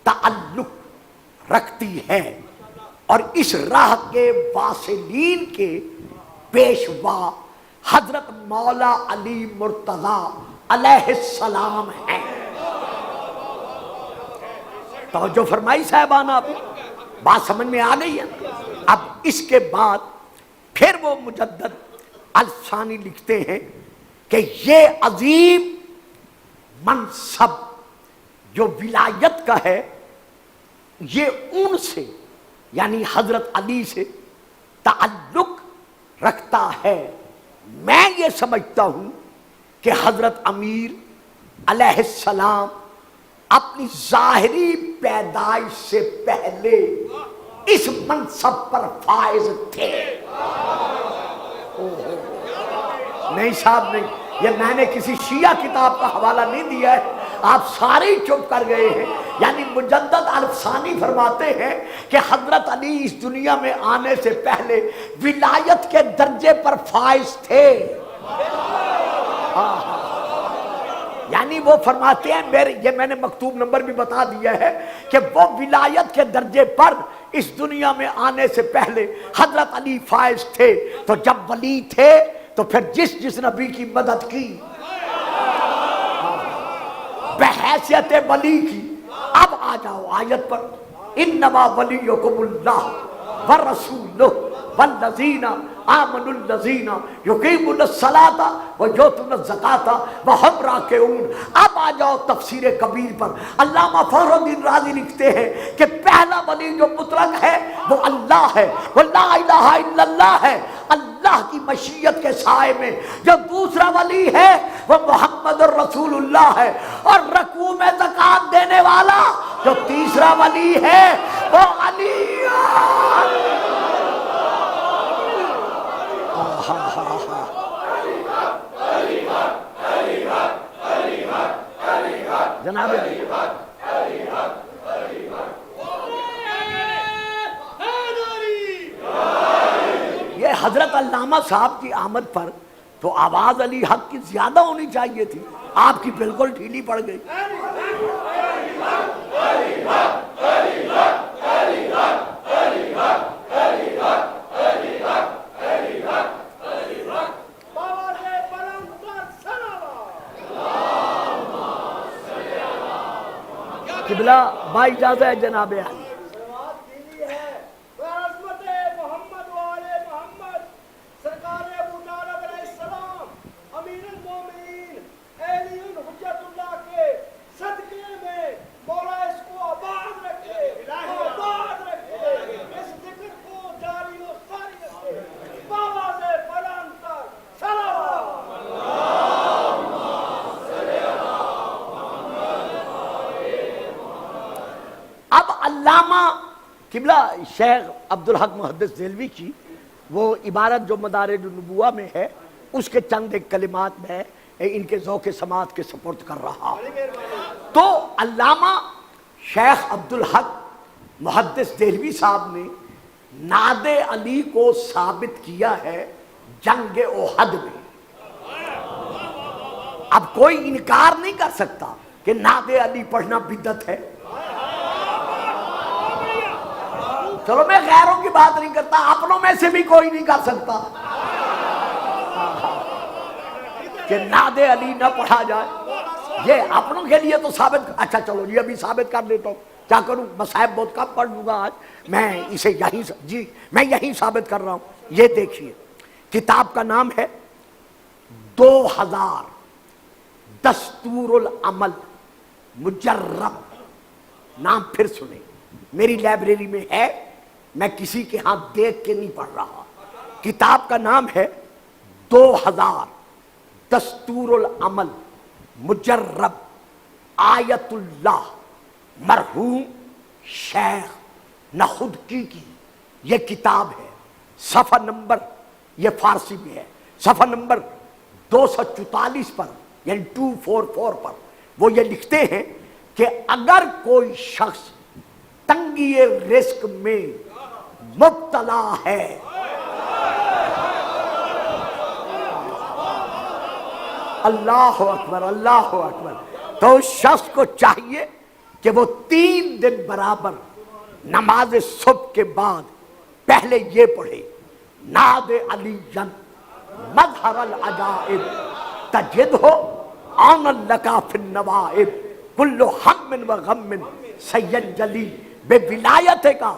تعلق رکھتی ہے، اور اس راہ کے واصلین کے پیشوا حضرت مولا علی مرتضیٰ علیہ السلام ہیں. توجہ فرمائی صاحبان، آپ بات سمجھ میں آ گئی ہے. اب اس کے بعد پھر وہ مجدد الفسانی لکھتے ہیں کہ یہ عظیم منصب جو ولایت کا ہے، یہ ان سے یعنی حضرت علی سے تعلق رکھتا ہے. میں یہ سمجھتا ہوں کہ حضرت امیر علیہ السلام اپنی ظاہری پیدائش سے پہلے اس منصب پر فائز تھے۔ نہیں صاحب نہیں، یہ میں نے کسی شیعہ کتاب کا حوالہ نہیں دیا ہے، آپ سارے ہی چپ کر گئے ہیں۔ یعنی مجدد الفسانی فرماتے ہیں کہ حضرت علی اس دنیا میں آنے سے پہلے ولایت کے درجے پر فائز تھے۔ یعنی وہ فرماتے ہیں، یہ میں نے مکتوب نمبر بھی بتا دیا ہے کہ وہ ولایت کے درجے پر اس دنیا میں آنے سے پہلے حضرت علی فائز تھے۔ تو جب ولی تھے تو پھر جس نبی کی مدد کی بحیثیت ولی کی۔ اب آ جاؤ آیت پر، انما ولیکم اللہ ورسولہ والذین آمنوا الذین یقیمون الصلاۃ ویؤتون الزکاۃ وہم راکعون۔ اب آ جاؤ تفسیر کبیر پر، علامہ فخر الدین رازی لکھتے ہیں کہ پہلا ولی جو مطلق ہے وہ اللہ ہے، وہ لا الہ الا اللہ ہے، اللہ کی مشیت کے سائے میں۔ جو دوسرا ولی ہے وہ محمد الرسول اللہ ہے، اور رکوع میں زکوٰۃ دینے والا جو تیسرا ولی ہے وہ علی۔ جناب یہ حضرت علامہ صاحب کی آمد پر تو آواز علی حق کی زیادہ ہونی چاہیے تھی، آپ کی بالکل ڈھیلی پڑ گئی۔ قبلہ با اجازت ہے جناب علی۔ علامہ قبلہ شیخ عبدالحق محدث دہلوی کی وہ عبارت جو مدارج النبوہ میں ہے، اس کے چند ایک کلمات میں ان کے ذوق سماعت کے سپرد کر رہا ہوں۔ تو علامہ شیخ عبدالحق محدث دہلوی صاحب نے ناد علی کو ثابت کیا ہے جنگ احد میں۔ اب کوئی انکار نہیں کر سکتا کہ ناد علی پڑھنا بدعت ہے۔ چلو میں غیروں کی بات نہیں کرتا، اپنوں میں سے بھی کوئی نہیں کر سکتا کہ ناد علی نہ پڑھا جائے۔ یہ اپنوں کے لیے تو ثابت، اچھا چلو یہ ابھی ثابت کر دیتا ہوں، کیا کروں، مصائب بہت کم پڑھ لوں گا آج، میں اسے یہیں ثابت کر رہا ہوں۔ یہ دیکھیے کتاب کا نام ہے 2000 دستور العمل مجرب، نام پھر سنیں، میری لائبریری میں ہے، میں کسی کے ہاں دیکھ کے نہیں پڑھ رہا۔ کتاب کا نام ہے 2000 دستور العمل مجرب آیت اللہ مرحوم شیخ نخودکی کی یہ کتاب ہے۔ صفحہ نمبر، یہ فارسی میں ہے، صفحہ نمبر 244 پر یعنی 244 پر وہ یہ لکھتے ہیں کہ اگر کوئی شخص تنگی رزق میں مبتلا ہے، اللہ اکبر اللہ اکبر، تو اس شخص کو چاہیے کہ وہ 3 دن برابر نماز صبح کے بعد پہلے یہ پڑھے، ناد علی جن مظہر العجائب تجد ہو آن لکا فی النوائب کل ہم و غم سینجلی بے ولایت کا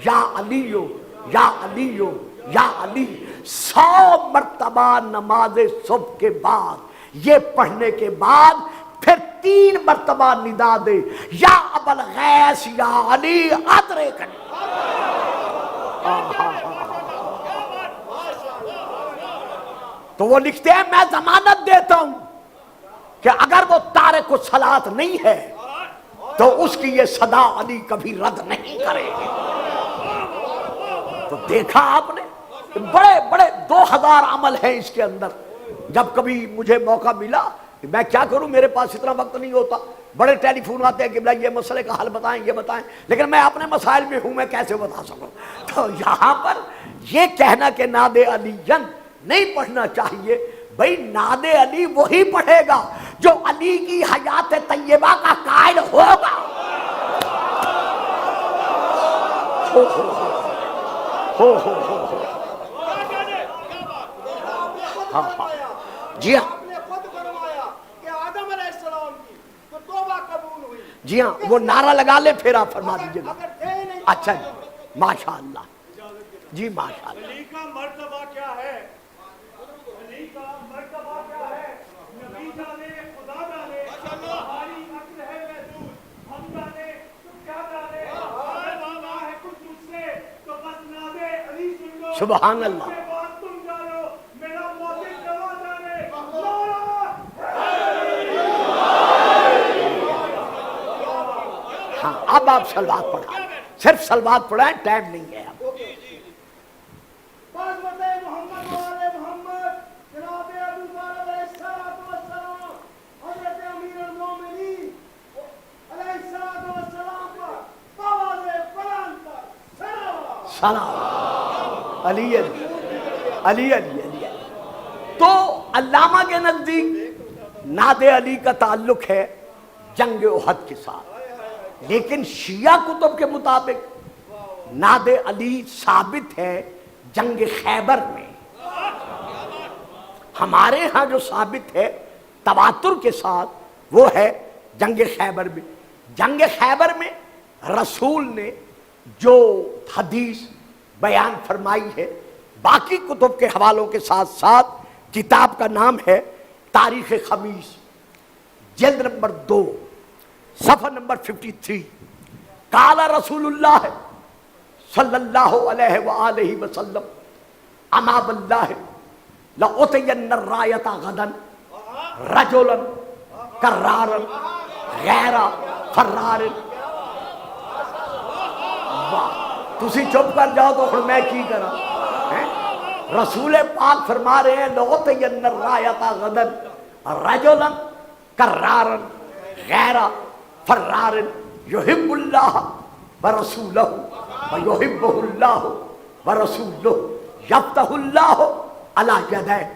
یا علیو یا علیو یا علی۔ 100 مرتبہ نماز صبح کے بعد یہ پڑھنے کے بعد پھر 3 مرتبہ ندا دے، یا ابوالغیث یا علی ادرک۔ تو وہ لکھتے ہیں میں ضمانت دیتا ہوں کہ اگر وہ تارک الصلاۃ نہیں ہے تو اس کی یہ صدا علی کبھی رد نہیں کرے گے۔ تو دیکھا آپ نے بڑے بڑے 2000 عمل ہیں اس کے اندر۔ جب کبھی مجھے موقع ملا، میں کیا کروں، میرے پاس اتنا وقت نہیں ہوتا، بڑے ٹیلی فون آتے ہیں کہ بھائی یہ مسئلے کا حل بتائیں، یہ بتائیں، لیکن میں اپنے مسائل میں ہوں، میں کیسے بتا سکوں۔ تو یہاں پر یہ کہنا کہ ناد علی نہیں پڑھنا چاہیے، بھائی ناد علی وہی پڑھے گا جو علی کی حیات طیبہ کا قائل ہوگا۔ ہاں ہاں جی ہاں جی ہاں، وہ نعرہ لگا لے پھر آپ فرما دیجیے گا۔ اچھا جی، ماشاء اللہ جی، ماشاء اللہ۔ علی کا مرتبہ کیا ہے؟ علی کا مرتبہ کیا ہے؟ نبی جانے، خدا جانے، ہماری عقل ہے محدود، ہم جانے تو کیا جانے، اگر مانا ہے کچھ مجھ سے تو بس ناد علی سن لو، سبحان اللہ۔ اس کے بعد تم جانو میرا موت جوا جانے۔ ہاں اب آپ سلوات پڑھائیں، صرف سلوات پڑھائیں، ٹائم نہیں ہے اب۔ محمد والے محمد جناب ابو طالب علیہ السلام، حضرت امیر المومنین علیہ السلام پر آواز بلند پر سلام علی علی علی علی علی۔ تو علامہ کے نزدیک ناد علی کا تعلق ہے جنگ احد کے ساتھ، لیکن شیعہ کتب کے مطابق ناد علی ثابت ہے جنگ خیبر میں۔ ہمارے ہاں جو ثابت ہے تواتر کے ساتھ وہ ہے جنگ خیبر میں۔ جنگ خیبر میں رسول نے جو حدیث بیان فرمائی ہے، باقی کتب کے حوالوں کے ساتھ ساتھ کتاب کا نام ہے تاریخ خمیس، جلد نمبر 2 صفحہ نمبر 53۔ قال رسول اللہ صلی اللہ علیہ وآلہ وسلم اما باللہ لأتین الرایۃ غدا رجلا کرارا غیر فرار۔ تسی چپ کر جاؤ تو پھر میں کی کرا۔ رسول پاک فرما رہے ہیں لأتین الرایۃ غدا رجلا کرارا غیر فرار یحب اللہ ورسولہ ویحبہ اللہ ورسولہ یفتح اللہ علی یدیہ۔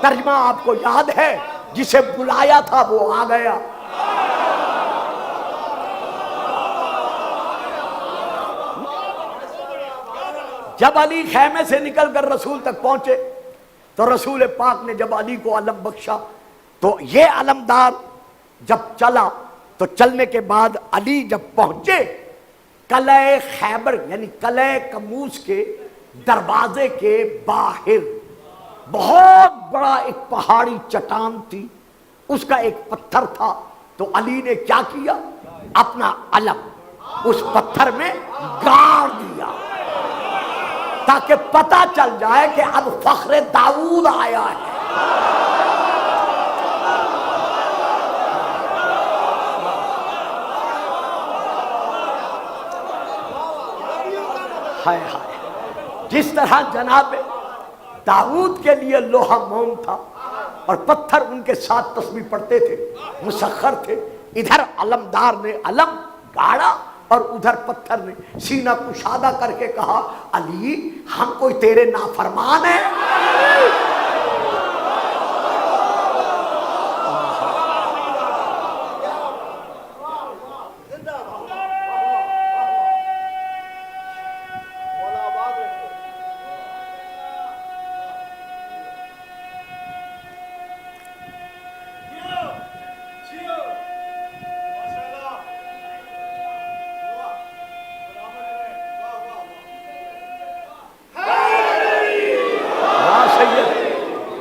ترجمہ آپ کو یاد ہے، جسے بلایا تھا وہ آ گیا۔ جب علی خیمے سے نکل کر رسول تک پہنچے تو رسول پاک نے جب علی کو علم بخشا، تو یہ علمدار جب چلا تو چلنے کے بعد علی جب پہنچے قلعہ خیبر یعنی قلعہ کموس کے دروازے کے باہر بہت بڑا ایک پہاڑی چٹان تھی، اس کا ایک پتھر تھا، تو علی نے کیا کیا، اپنا علم اس پتھر میں گاڑ دیا تاکہ پتہ چل جائے کہ اب فخر داؤد آیا ہے۔ ہائے ہائے، جس طرح جناب داؤد کے لیے لوہا موم تھا اور پتھر ان کے ساتھ تسبیح پڑھتے تھے، مسخر تھے، ادھر علمدار نے علم گاڑا اور ادھر پتھر نے سینہ کشادہ کر کے کہا علی ہم کوئی تیرے نافرمان ہیں؟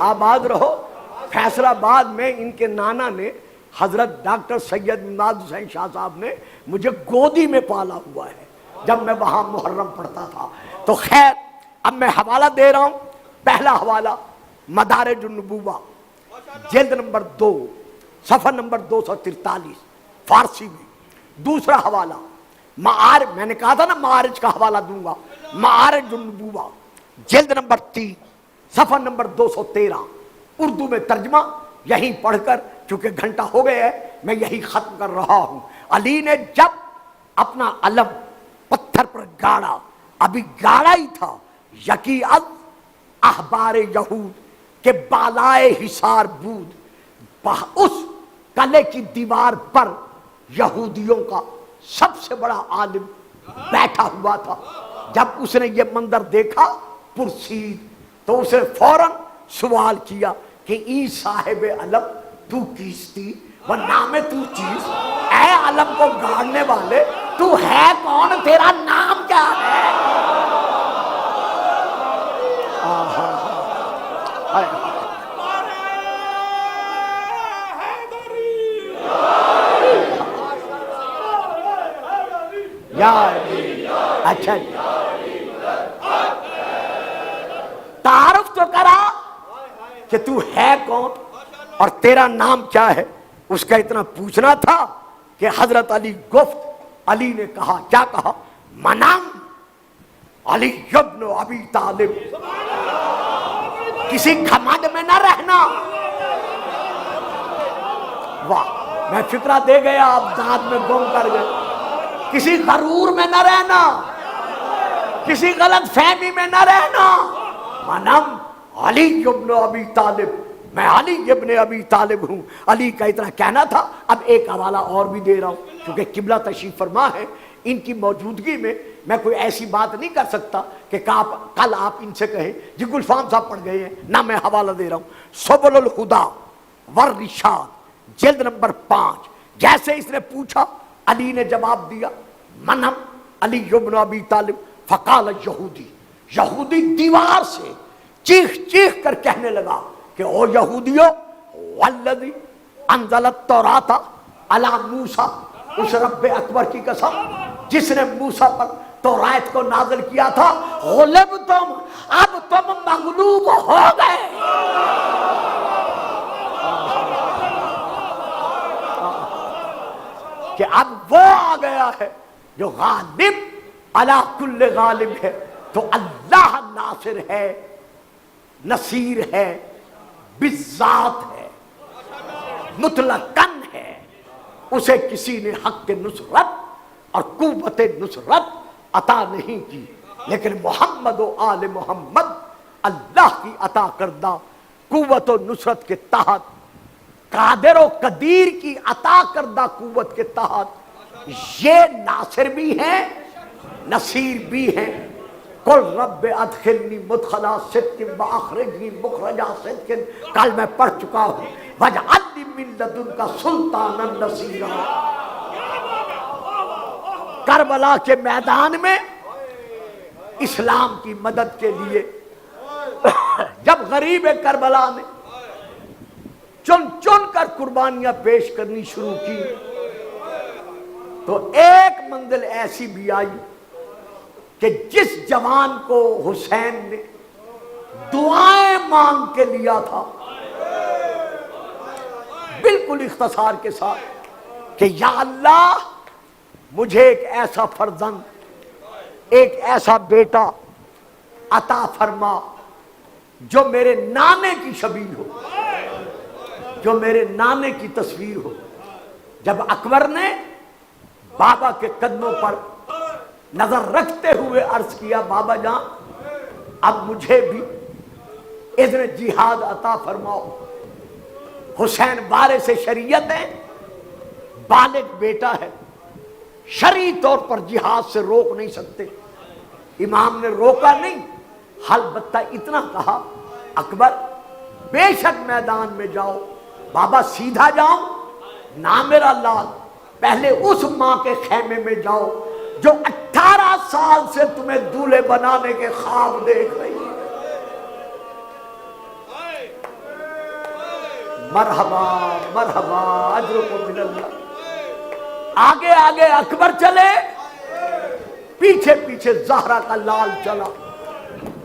آباد رہو۔ فیصل آباد میں ان کے نانا نے حضرت ڈاکٹر سید امداد حسین شاہ صاحب نے مجھے گودی میں پالا ہوا ہے جب میں وہاں محرم پڑھتا تھا۔ تو خیر اب میں حوالہ دے رہا ہوں۔ پہلا حوالہ مدارج النبوہ جلد نمبر 2 صفحہ نمبر 243، فارسی میں. دوسرا حوالہ معارج، میں نے کہا تھا نا معارج کا حوالہ دوں گا، معارج النبوہ جلد نمبر 3 صفحہ نمبر 213، اردو میں ترجمہ یہیں پڑھ کر، چونکہ گھنٹہ ہو گیا ہے میں یہی ختم کر رہا ہوں. علی نے جب اپنا علم پتھر پر گاڑا، ابھی گاڑا ہی تھا، یکی از احبار یہود کے بالائے حصار بود، اس قلعے کی دیوار پر یہودیوں کا سب سے بڑا عالم بیٹھا ہوا تھا. جب اس نے یہ منظر دیکھا پرسید، تو اس نے فوراً سوال کیا کہ ای صاحب علم تو کیستی و نام تو چیز، اے علم کو گاڑنے والے تو ہے کون، تیرا نام کیا ہے؟ اچھا تعارف تو کرا کہ تو ہے کون اور تیرا نام کیا ہے. اس کا اتنا پوچھنا تھا کہ حضرت علی گفت، علی نے کہا، کیا کہا؟ منام علی ابن ابی طالب. کسی گھمنڈ میں نہ رہنا. واہ، میں فکرہ دے گیا، آپ دانت میں گم کر گئے. کسی غرور میں نہ رہنا، کسی غلط فہمی میں نہ رہنا. منم علی ابن ابی طالب، میں علی ابن ابی طالب ہوں. علی کا اتنا کہنا تھا. اب ایک حوالہ اور بھی دے رہا ہوں، کیونکہ قبلہ تشریف فرما ہے، ان کی موجودگی میں میں کوئی ایسی بات نہیں کر سکتا کہ کل آپ ان سے کہیں جی گلفام صاحب پڑھ گئے ہیں نہ. میں حوالہ دے رہا ہوں، سبل الہدا والرشاد جلد نمبر 5. جیسے اس نے پوچھا، علی نے جواب دیا، منم علی ابن ابی طالب. فقال یہودی، یہودی دیوار سے چیخ چیخ کر کہنے لگا کہ او یہودیو، والذی انزل التوراۃ علی موسیٰ، اس رب اکبر کی قسم جس نے موسیٰ پر تورات کو نازل کیا تھا، غلبتم، اب تم مغلوب ہو گئے. کہ اب وہ آ گیا ہے جو غالب علی کل غالب ہے. تو اللہ ناصر ہے، نصیر ہے، بالذات ہے، مطلقاً ہے. اسے کسی نے حق کے نصرت اور قوت نصرت عطا نہیں کی، لیکن محمد و آل محمد اللہ کی عطا کردہ قوت و نصرت کے تحت، قادر و قدیر کی عطا کردہ قوت کے تحت یہ ناصر بھی ہیں، نصیر بھی ہیں. قل رب ادخلنی مدخلا صدق واخرجنی مخرجا صدق، کل میں پڑھ چکا ہوں. واجعل لی من لدنک سلطانا نصیرا. کربلا کے میدان میں اسلام کی مدد کے لیے جب غریب کربلا نے چن چن کر قربانیاں پیش کرنی شروع کی، تو ایک منزل ایسی بھی آئی کہ جس جوان کو حسین نے دعائیں مانگ کے لیا تھا، بالکل اختصار کے ساتھ کہ یا اللہ مجھے ایک ایسا فرزند، ایک ایسا بیٹا عطا فرما جو میرے نانے کی شبیہ ہو، جو میرے نانے کی تصویر ہو. جب اکبر نے بابا کے قدموں پر نظر رکھتے ہوئے عرض کیا، بابا جان اب مجھے بھی اذن جہاد عطا فرماؤ. حسین وارث شریعت ہے، بالغ بیٹا ہے، شرعی طور پر جہاد سے روک نہیں سکتے. امام نے روکا نہیں، البتہ اتنا کہا، اکبر بے شک میدان میں جاؤ، بابا سیدھا جاؤ نہ میرا لال، پہلے اس ماں کے خیمے میں جاؤ جو 18 سال سے تمہیں دولہے بنانے کے خواب دیکھ رہی ہے. مرحبا مرحبا اجرکم من اللہ. آگے آگے اکبر چلے، پیچھے پیچھے زہرا کا لال چلا.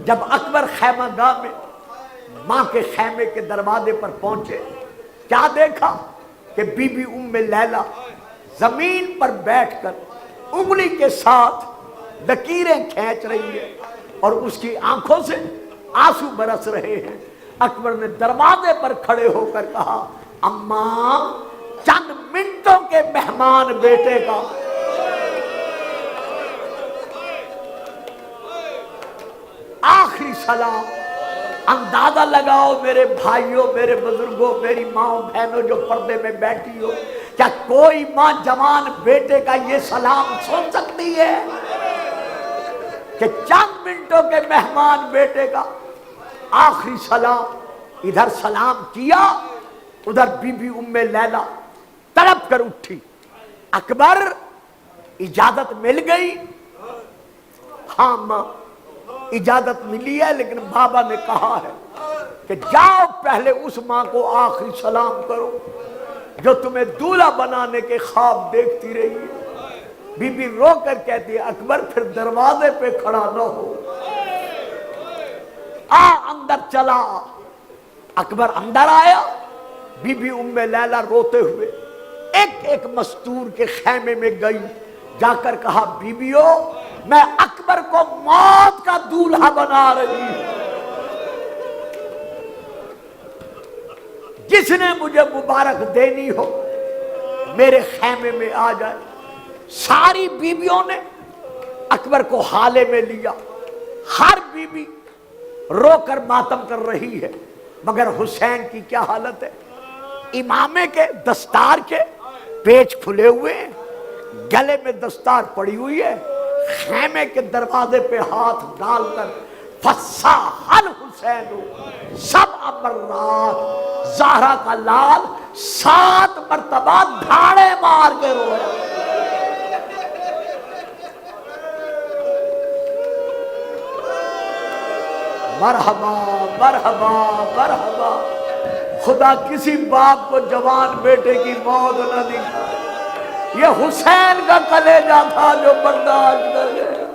جب اکبر خیمہ گاہ میں ماں کے خیمے کے دروازے پر پہنچے، کیا دیکھا کہ بی بی ام لیلہ زمین پر بیٹھ کر انگلی کے ساتھ لکیریں کھینچ رہی ہے اور اس کی آنکھوں سے آنسو برس رہے ہیں۔ اکبر نے دروازے پر کھڑے ہو کر کہا اماں چند منٹوں کے مہمان بیٹے کا آخری سلام۔ اندازہ لگاؤ میرے بھائیوں، میرے بزرگوں، میری ماں بہنوں جو پردے میں بیٹھی ہو، کیا کوئی ماں جوان بیٹے کا یہ سلام سن سکتی ہے کہ چند منٹوں کے مہمان بیٹے کا آخری سلام؟ ادھر سلام کیا، ادھر بی بی ام لیلا تڑپ کر اٹھی۔ اکبر اجازت مل گئی؟ ہاں ماں اجازت ملی ہے، لیکن بابا نے کہا ہے کہ جاؤ پہلے اس ماں کو آخری سلام کرو جو تمہیں دولہا بنانے کے خواب دیکھتی رہی ہے۔ بی بی رو کر کہتی ہے اکبر پھر دروازے پہ کھڑا نہ ہو، اندر چلا۔ اکبر اندر آیا، بی بی ام لیلا روتے ہوئے ایک ایک مستور کے خیمے میں گئی، جا کر کہا بیبیو میں اکبر کو موت کا دولہا بنا رہی ہوں، جس نے مجھے مبارک دینی ہو میرے خیمے میں آ جائے۔ ساری بیویوں نے اکبر کو حالے میں لیا، ہر بیوی رو کر ماتم کر رہی ہے، مگر حسین کی کیا حالت ہے؟ امامے کے دستار کے پیچ کھلے ہوئے ہیں، گلے میں دستار پڑی ہوئی ہے، خیمے کے دروازے پہ ہاتھ ڈال کر فصاحل حسین سب امرات زہرا کا لال 7 مرتبہ دھاڑے مار کے رویا۔ مرحبا مرحبا مرحبا، خدا کسی باپ کو جوان بیٹے کی موت نہ دی۔ یہ حسین کا کلیجہ تھا جو برداشت کر گیا۔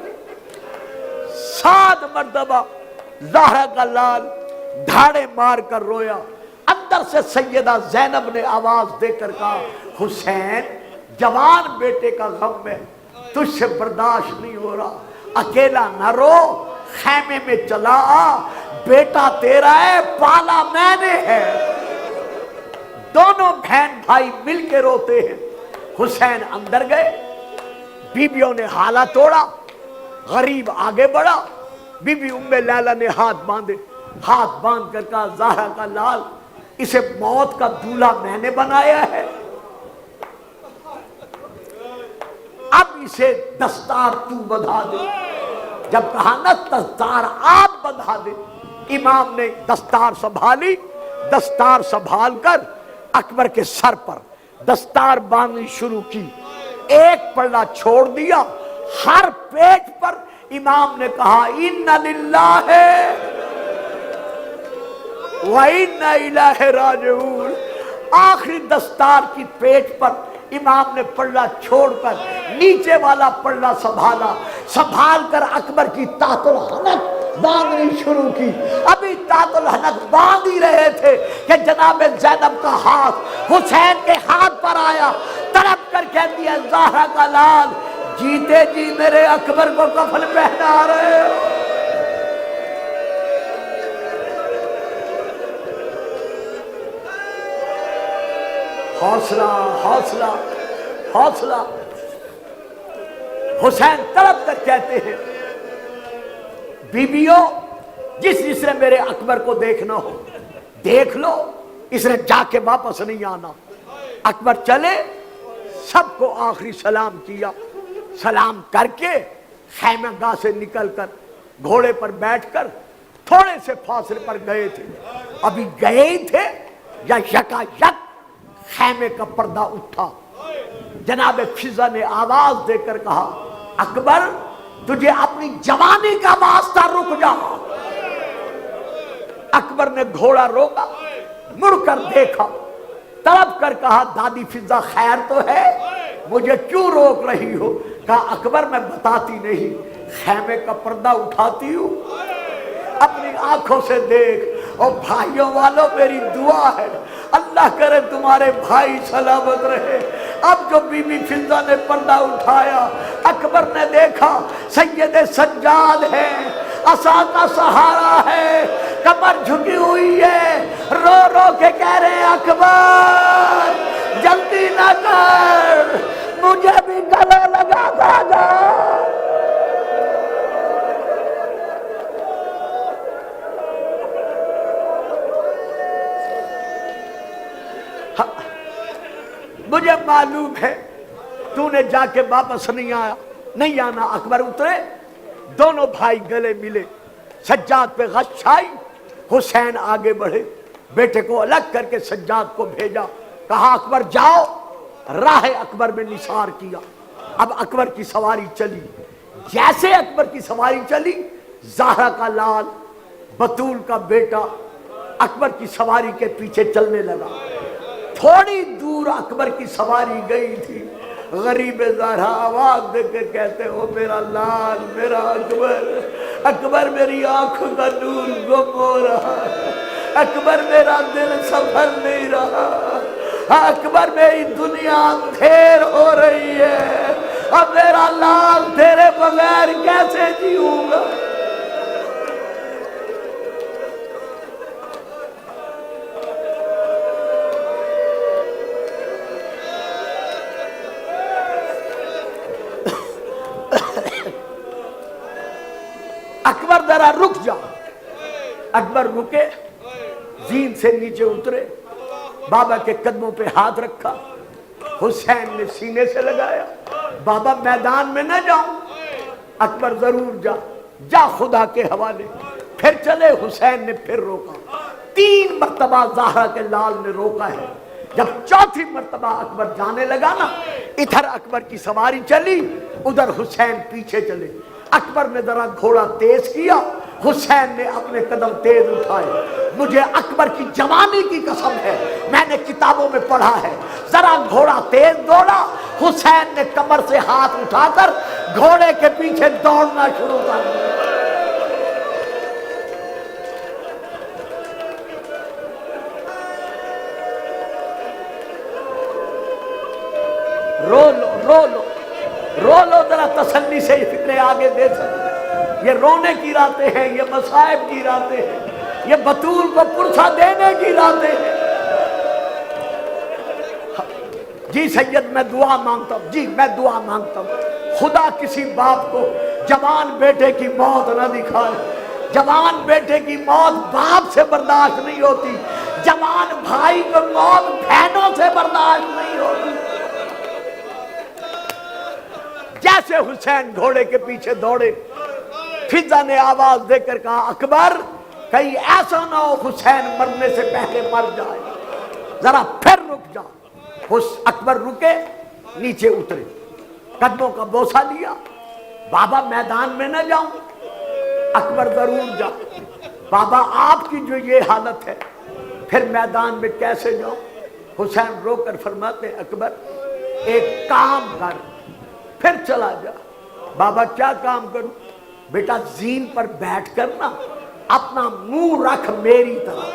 7 مرتبہ زہرا کا لال دھاڑے مار کر رویا۔ اندر سے سیدہ زینب نے آواز دے کر کہا حسین جوان بیٹے کا غم میں تجھ سے برداشت نہیں ہو رہا، اکیلا نہ رو، خیمے میں چلا آ، بیٹا تیرا ہے، پالا میں نے ہے۔ دونوں بہن بھائی مل کے روتے ہیں۔ حسین اندر گئے، بیویوں نے حالہ توڑا، غریب آگے بڑھا، بی بی ام لیلا نے ہاتھ باندھے، ہاتھ باندھ کر کہا زہرا کا لال اسے موت کا دولہا میں نے بنایا ہے، اب اسے دستار تو بندھا دے۔ جب کہا نا دستار آپ بندھا دے، امام نے دستار سنبھالی، دستار سنبھال کر اکبر کے سر پر دستار باندھنی شروع کی، ایک پلڑا چھوڑ دیا، ہر پیٹ پر امام نے کہا اِنَّ لِلَّهِ وَإِنَّ إِلَيْهِ رَاجِعُونَ۔ آخری دستار کی پیٹ پر امام نے پلڑا چھوڑ کر نیچے والا پلڑا سنبھال کر اکبر کی تحت الحنک باندھنی شروع کی۔ ابھی تحت الحنک باندھ ہی رہے تھے کہ جناب زینب کا ہاتھ حسین کے ہاتھ پر آیا، تڑپ کر کہتی ہے زہرا کا لال جیتے جی میرے اکبر کو کفن پہنا رہے ہو۔ حوصلہ حوصلہ حوصلہ۔ حسین تڑپ کر کہتے ہیں بیبیوں جس نے میرے اکبر کو دیکھنا ہو دیکھ لو، اس نے جا کے واپس نہیں آنا۔ اکبر چلے، سب کو آخری سلام کیا، سلام کر کے خیمہ گاہ سے نکل کر گھوڑے پر بیٹھ کر تھوڑے سے فاصلے پر گئے تھے۔ ابھی گئے ہی تھے یا یکا یک خیمے کا پردہ اٹھا۔ جناب فضا نے آواز دے کر کہا اکبر تجھے اپنی جوانی کا واسطہ رک جا۔ اکبر نے گھوڑا روکا، مڑ کر دیکھا، تڑپ کر کہا دادی فضا خیر تو ہے، مجھے کیوں روک رہی ہو؟ کہا اکبر میں بتاتی نہیں، خیمے کا پردہ اٹھاتی ہوں، اپنی آنکھوں سے دیکھ۔ اور بھائیوں والوں میری دعا ہے اللہ کرے تمہارے بھائی سلامت رہے، اب جو بی بی فضہ نے پردہ اٹھایا، اکبر نے دیکھا سید سجاد ہے، عصا کا سہارا ہے، کمر جھکی ہوئی ہے، رو رو کے کہہ رہے ہیں اکبر جلدی نہ کر، مجھے بھی گلا لگا دادا۔ مجھے معلوم ہے تو نے جا کے واپس نہیں آنا۔ اکبر اترے، دونوں بھائی گلے ملے، سجاد پہ غش آئی، حسین آگے بڑھے، بیٹے کو الگ کر کے سجاد کو بھیجا، کہا اکبر جاؤ، راہ اکبر میں نثار کیا۔ اب اکبر کی سواری چلی، جیسے اکبر کی سواری چلی، زہرا کا لال بطول کا بیٹا اکبر کی سواری کے پیچھے چلنے لگا۔ تھوڑی دور اکبر کی سواری گئی تھی، غریب زہرا آواز دے کے کہتے ہو میرا لال، میرا اکبر، اکبر میری آنکھوں کا نور گم ہو رہا ہے، اکبر میرا دل سفر نہیں رہا، اکبر میری دنیا اندھیر ہو رہی ہے، اب میرا لال تیرے بغیر کیسے جیوں گا۔ اکبر ذرا رک جا۔ اکبر رکے، زین سے نیچے اترے، بابا کے قدموں پہ ہاتھ رکھا، حسین نے سینے سے لگایا، بابا میدان میں نہ جاؤں۔ اکبر ضرور جا، جا خدا کے حوالے۔ پھر چلے، حسین نے پھر روکا، 3 مرتبہ زہرا کے لال نے روکا ہے۔ جب 4تھی مرتبہ اکبر جانے لگا نا، ادھر اکبر کی سواری چلی، ادھر حسین پیچھے چلے۔ اکبر نے ذرا گھوڑا تیز کیا، حسین نے اپنے قدم تیز اٹھائے۔ مجھے اکبر کی جوانی کی قسم ہے، میں نے کتابوں میں پڑھا ہے، ذرا گھوڑا تیز دوڑا، حسین نے کمر سے ہاتھ اٹھا کر گھوڑے کے پیچھے دوڑنا شروع کر دیا۔ رو لو رو لو رو لو، ذرا تسلی سے یہ فکریں آگے دے سکتے۔ یہ رونے کی راتیں ہیں، یہ مصائب کی راتیں ہیں، یہ بطول کو پرسہ دینے کی راتیں ہیں۔ جی سید میں دعا مانگتا ہوں، جی میں دعا مانگتا ہوں، خدا کسی باپ کو جوان بیٹے کی موت نہ دکھائے۔ جوان بیٹے کی موت باپ سے برداشت نہیں ہوتی، جوان بھائی کو موت بہنوں سے برداشت نہیں ہوتی۔ جیسے حسین گھوڑے کے پیچھے دوڑے، فضہ نے آواز دے کر کہا اکبر کہیں ایسا نہ ہو حسین مرنے سے پہلے مر جائے، ذرا پھر رک جا۔ اکبر رکے، نیچے اترے، قدموں کا بوسہ لیا، بابا میدان میں نہ جاؤں۔ اکبر ضرور جا، بابا آپ کی جو یہ حالت ہے پھر میدان میں کیسے جاؤں۔ حسین رو کر فرماتے اکبر ایک کام کر، پھر چلا جا۔ بابا کیا کام کروں؟ بیٹا زین پر بیٹھ کر نا اپنا منہ رکھ میری طرف،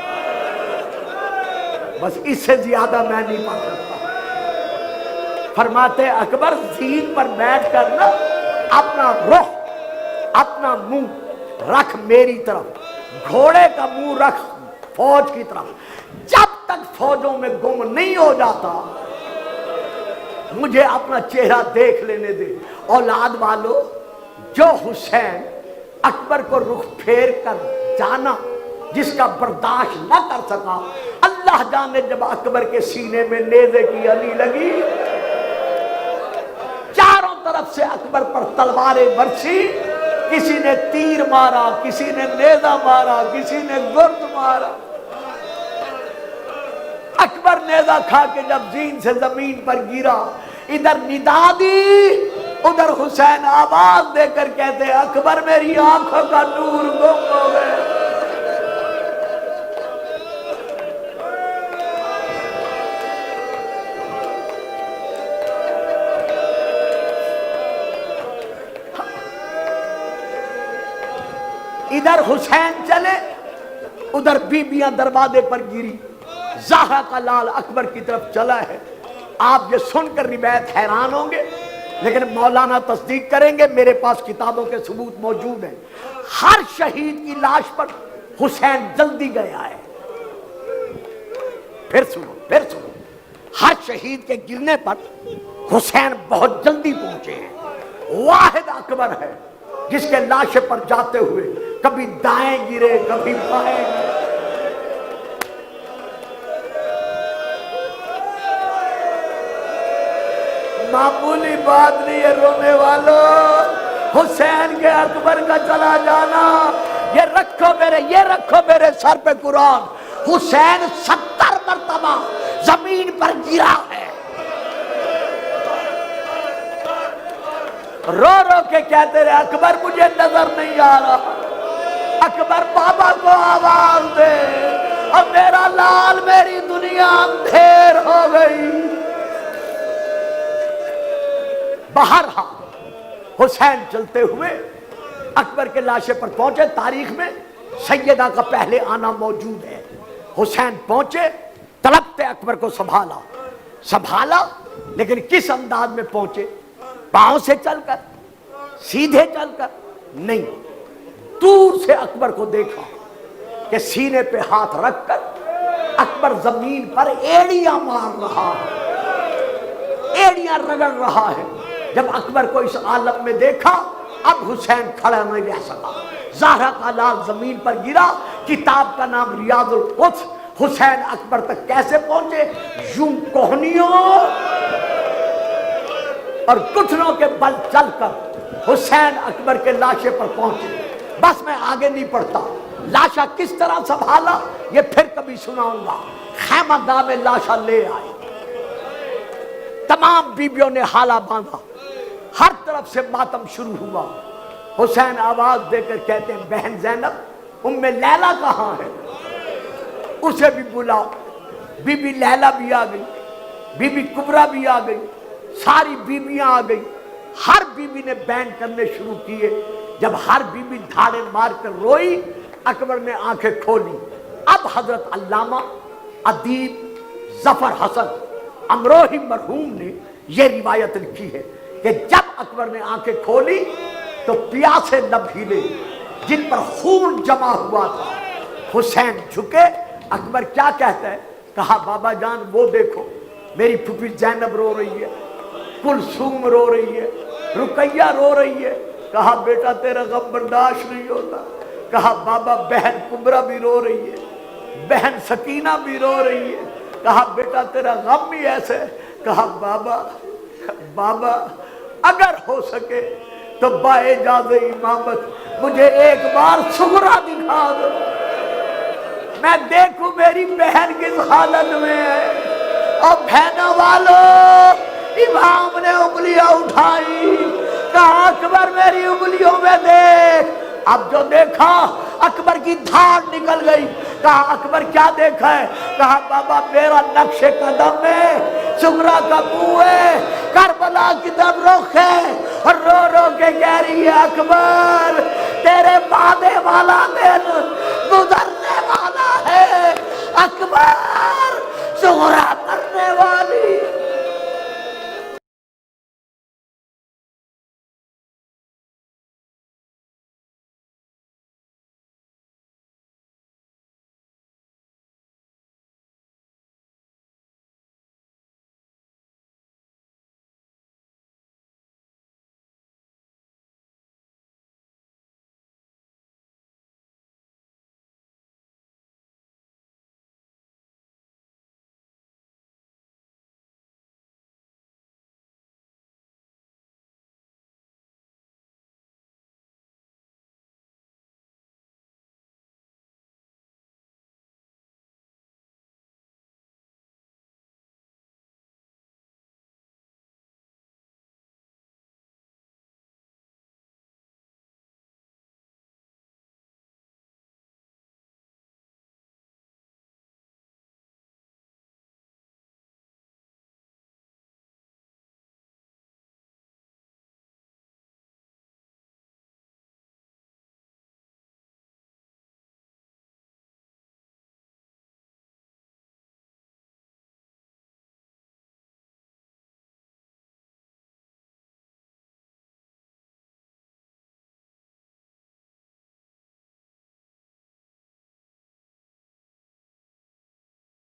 بس اس سے زیادہ میں نہیں پا سکتا۔ فرماتے اکبر زین پر بیٹھ کر نا اپنا رخ، اپنا منہ رکھ میری طرف، گھوڑے کا منہ رکھ فوج کی طرف، جب تک فوجوں میں گم نہیں ہو جاتا مجھے اپنا چہرہ دیکھ لینے دے۔ اولاد والو، جو حسین اکبر کو رخ پھیر کر جانا جس کا برداشت نہ کر سکا، اللہ جانے جب اکبر کے سینے میں نیزے کی علی لگی، چاروں طرف سے اکبر پر تلواریں برسی، کسی نے تیر مارا، کسی نے نیزہ مارا، کسی نے گرد مارا۔ اکبر نیزہ کھا کے جب زین سے زمین پر گرا، ادھر ندا دی، ادھر حسین آواز دے کر کہتے اکبر میری آنکھوں کا نور گم ہو گئے۔ ادھر حسین چلے، ادھر بیبیاں دروازے پر گری، زہرا کا لال اکبر کی طرف چلا ہے، آپ یہ سن کر روایت حیران ہوں گے، لیکن مولانا تصدیق کریں گے، میرے پاس کتابوں کے ثبوت موجود ہیں۔ ہر شہید کی لاش پر حسین جلدی گیا ہے۔ پھر سنو، ہر شہید کے گرنے پر حسین بہت جلدی پہنچے ہیں۔ واحد اکبر ہے جس کے لاشے پر جاتے ہوئے کبھی دائیں گرے کبھی بائیں گرے۔ معمولی بات نہیں ہے رونے والوں، حسین کے اکبر کا چلا جانا۔ یہ رکھو میرے سر پہ قرآن، حسین 70 مرتبہ زمین پر گرا ہے۔ رو رو کے کہتے رہے اکبر مجھے نظر نہیں آ رہا، اکبر بابا کو آواز دے، اور میرا لال میری دنیا اندھیر ہو گئی۔ بہرحال حسین چلتے ہوئے اکبر کے لاشے پر پہنچے۔ تاریخ میں سیدہ کا پہلے آنا موجود ہے۔ حسین پہنچے، طلبتے اکبر کو سنبھالا، لیکن کس انداز میں پہنچے؟ پاؤں سے چل کر، سیدھے چل کر نہیں، دور سے اکبر کو دیکھا کہ سینے پہ ہاتھ رکھ کر اکبر زمین پر ایڑیاں مار رہا ہے، ایڑیاں رگڑ رہا ہے۔ جب اکبر کو اس عالم میں دیکھا، اب حسین کھڑا نہیں رہ سکا، زہرا کا لال زمین پر گرا۔ کتاب کا نام ریاض القدس۔ حسین اکبر تک کیسے پہنچے؟ یوں کوہنیوں اور گھٹنوں کے بل چل کر حسین اکبر کے لاشے پر پہنچے۔ بس میں آگے نہیں پڑھتا، لاشا کس طرح سنبھالا یہ پھر کبھی سناؤں گا۔ خیمہ گاہ میں لاشا لے آئے، تمام بیبیوں نے حالہ باندھا، ہر طرف سے ماتم شروع ہوا۔ حسین آواز دے کر کہتے ہیں بہن زینب، ام لیلہ کہاں ہے؟ اسے بھی بلاؤ۔ بی بی لیلہ بھی آ گئی، بی بی کبرا بھی آ گئی، ساری بیویاں آ گئی۔ ہر بیوی نے بین کرنے شروع کیے۔ جب ہر بیوی دھاڑے مار کر روئی، اکبر نے آنکھیں کھولی۔ اب حضرت علامہ ادیب ظفر حسن امروہی مرحوم نے یہ روایت لکھی ہے کہ جب اکبر نے آنکھیں کھولی تو پیاسے لب ہلے جن پر خون جمع ہوا تھا۔ حسین جھکے، اکبر کیا کہتا ہے؟ کہا بابا جان وہ دیکھو میری پھوپھی زینب رو رہی ہے، کلثوم رو رہی ہے، رقیہ رو رہی ہے۔ کہا بیٹا تیرا غم برداشت نہیں ہوتا۔ کہا بابا بہن کبرا بھی رو رہی ہے، بہن سکینہ بھی رو رہی ہے۔ کہا بیٹا تیرا غم بھی ایسے۔ کہا بابا اگر ہو سکے تو باعجاز امامت مجھے ایک بار سغرا دکھا دو، میں دیکھوں میری بہن کس حالت میں ہے۔ اور بہنوں والوں، امام نے انگلیاں اٹھائی، کہا اکبر میری انگلیوں میں دیکھ۔ اب جو دیکھا اکبر کی دھاڑ نکل گئی۔ کہا اکبر کیا دیکھا ہے؟ کہا بابا میرا نقش قدم ہے، سغرا کا منہ ہے، کربلا کی طرف رخ ہے، اور رو رو کے کہہ رہی ہے اکبر تیرے وعدے والا دن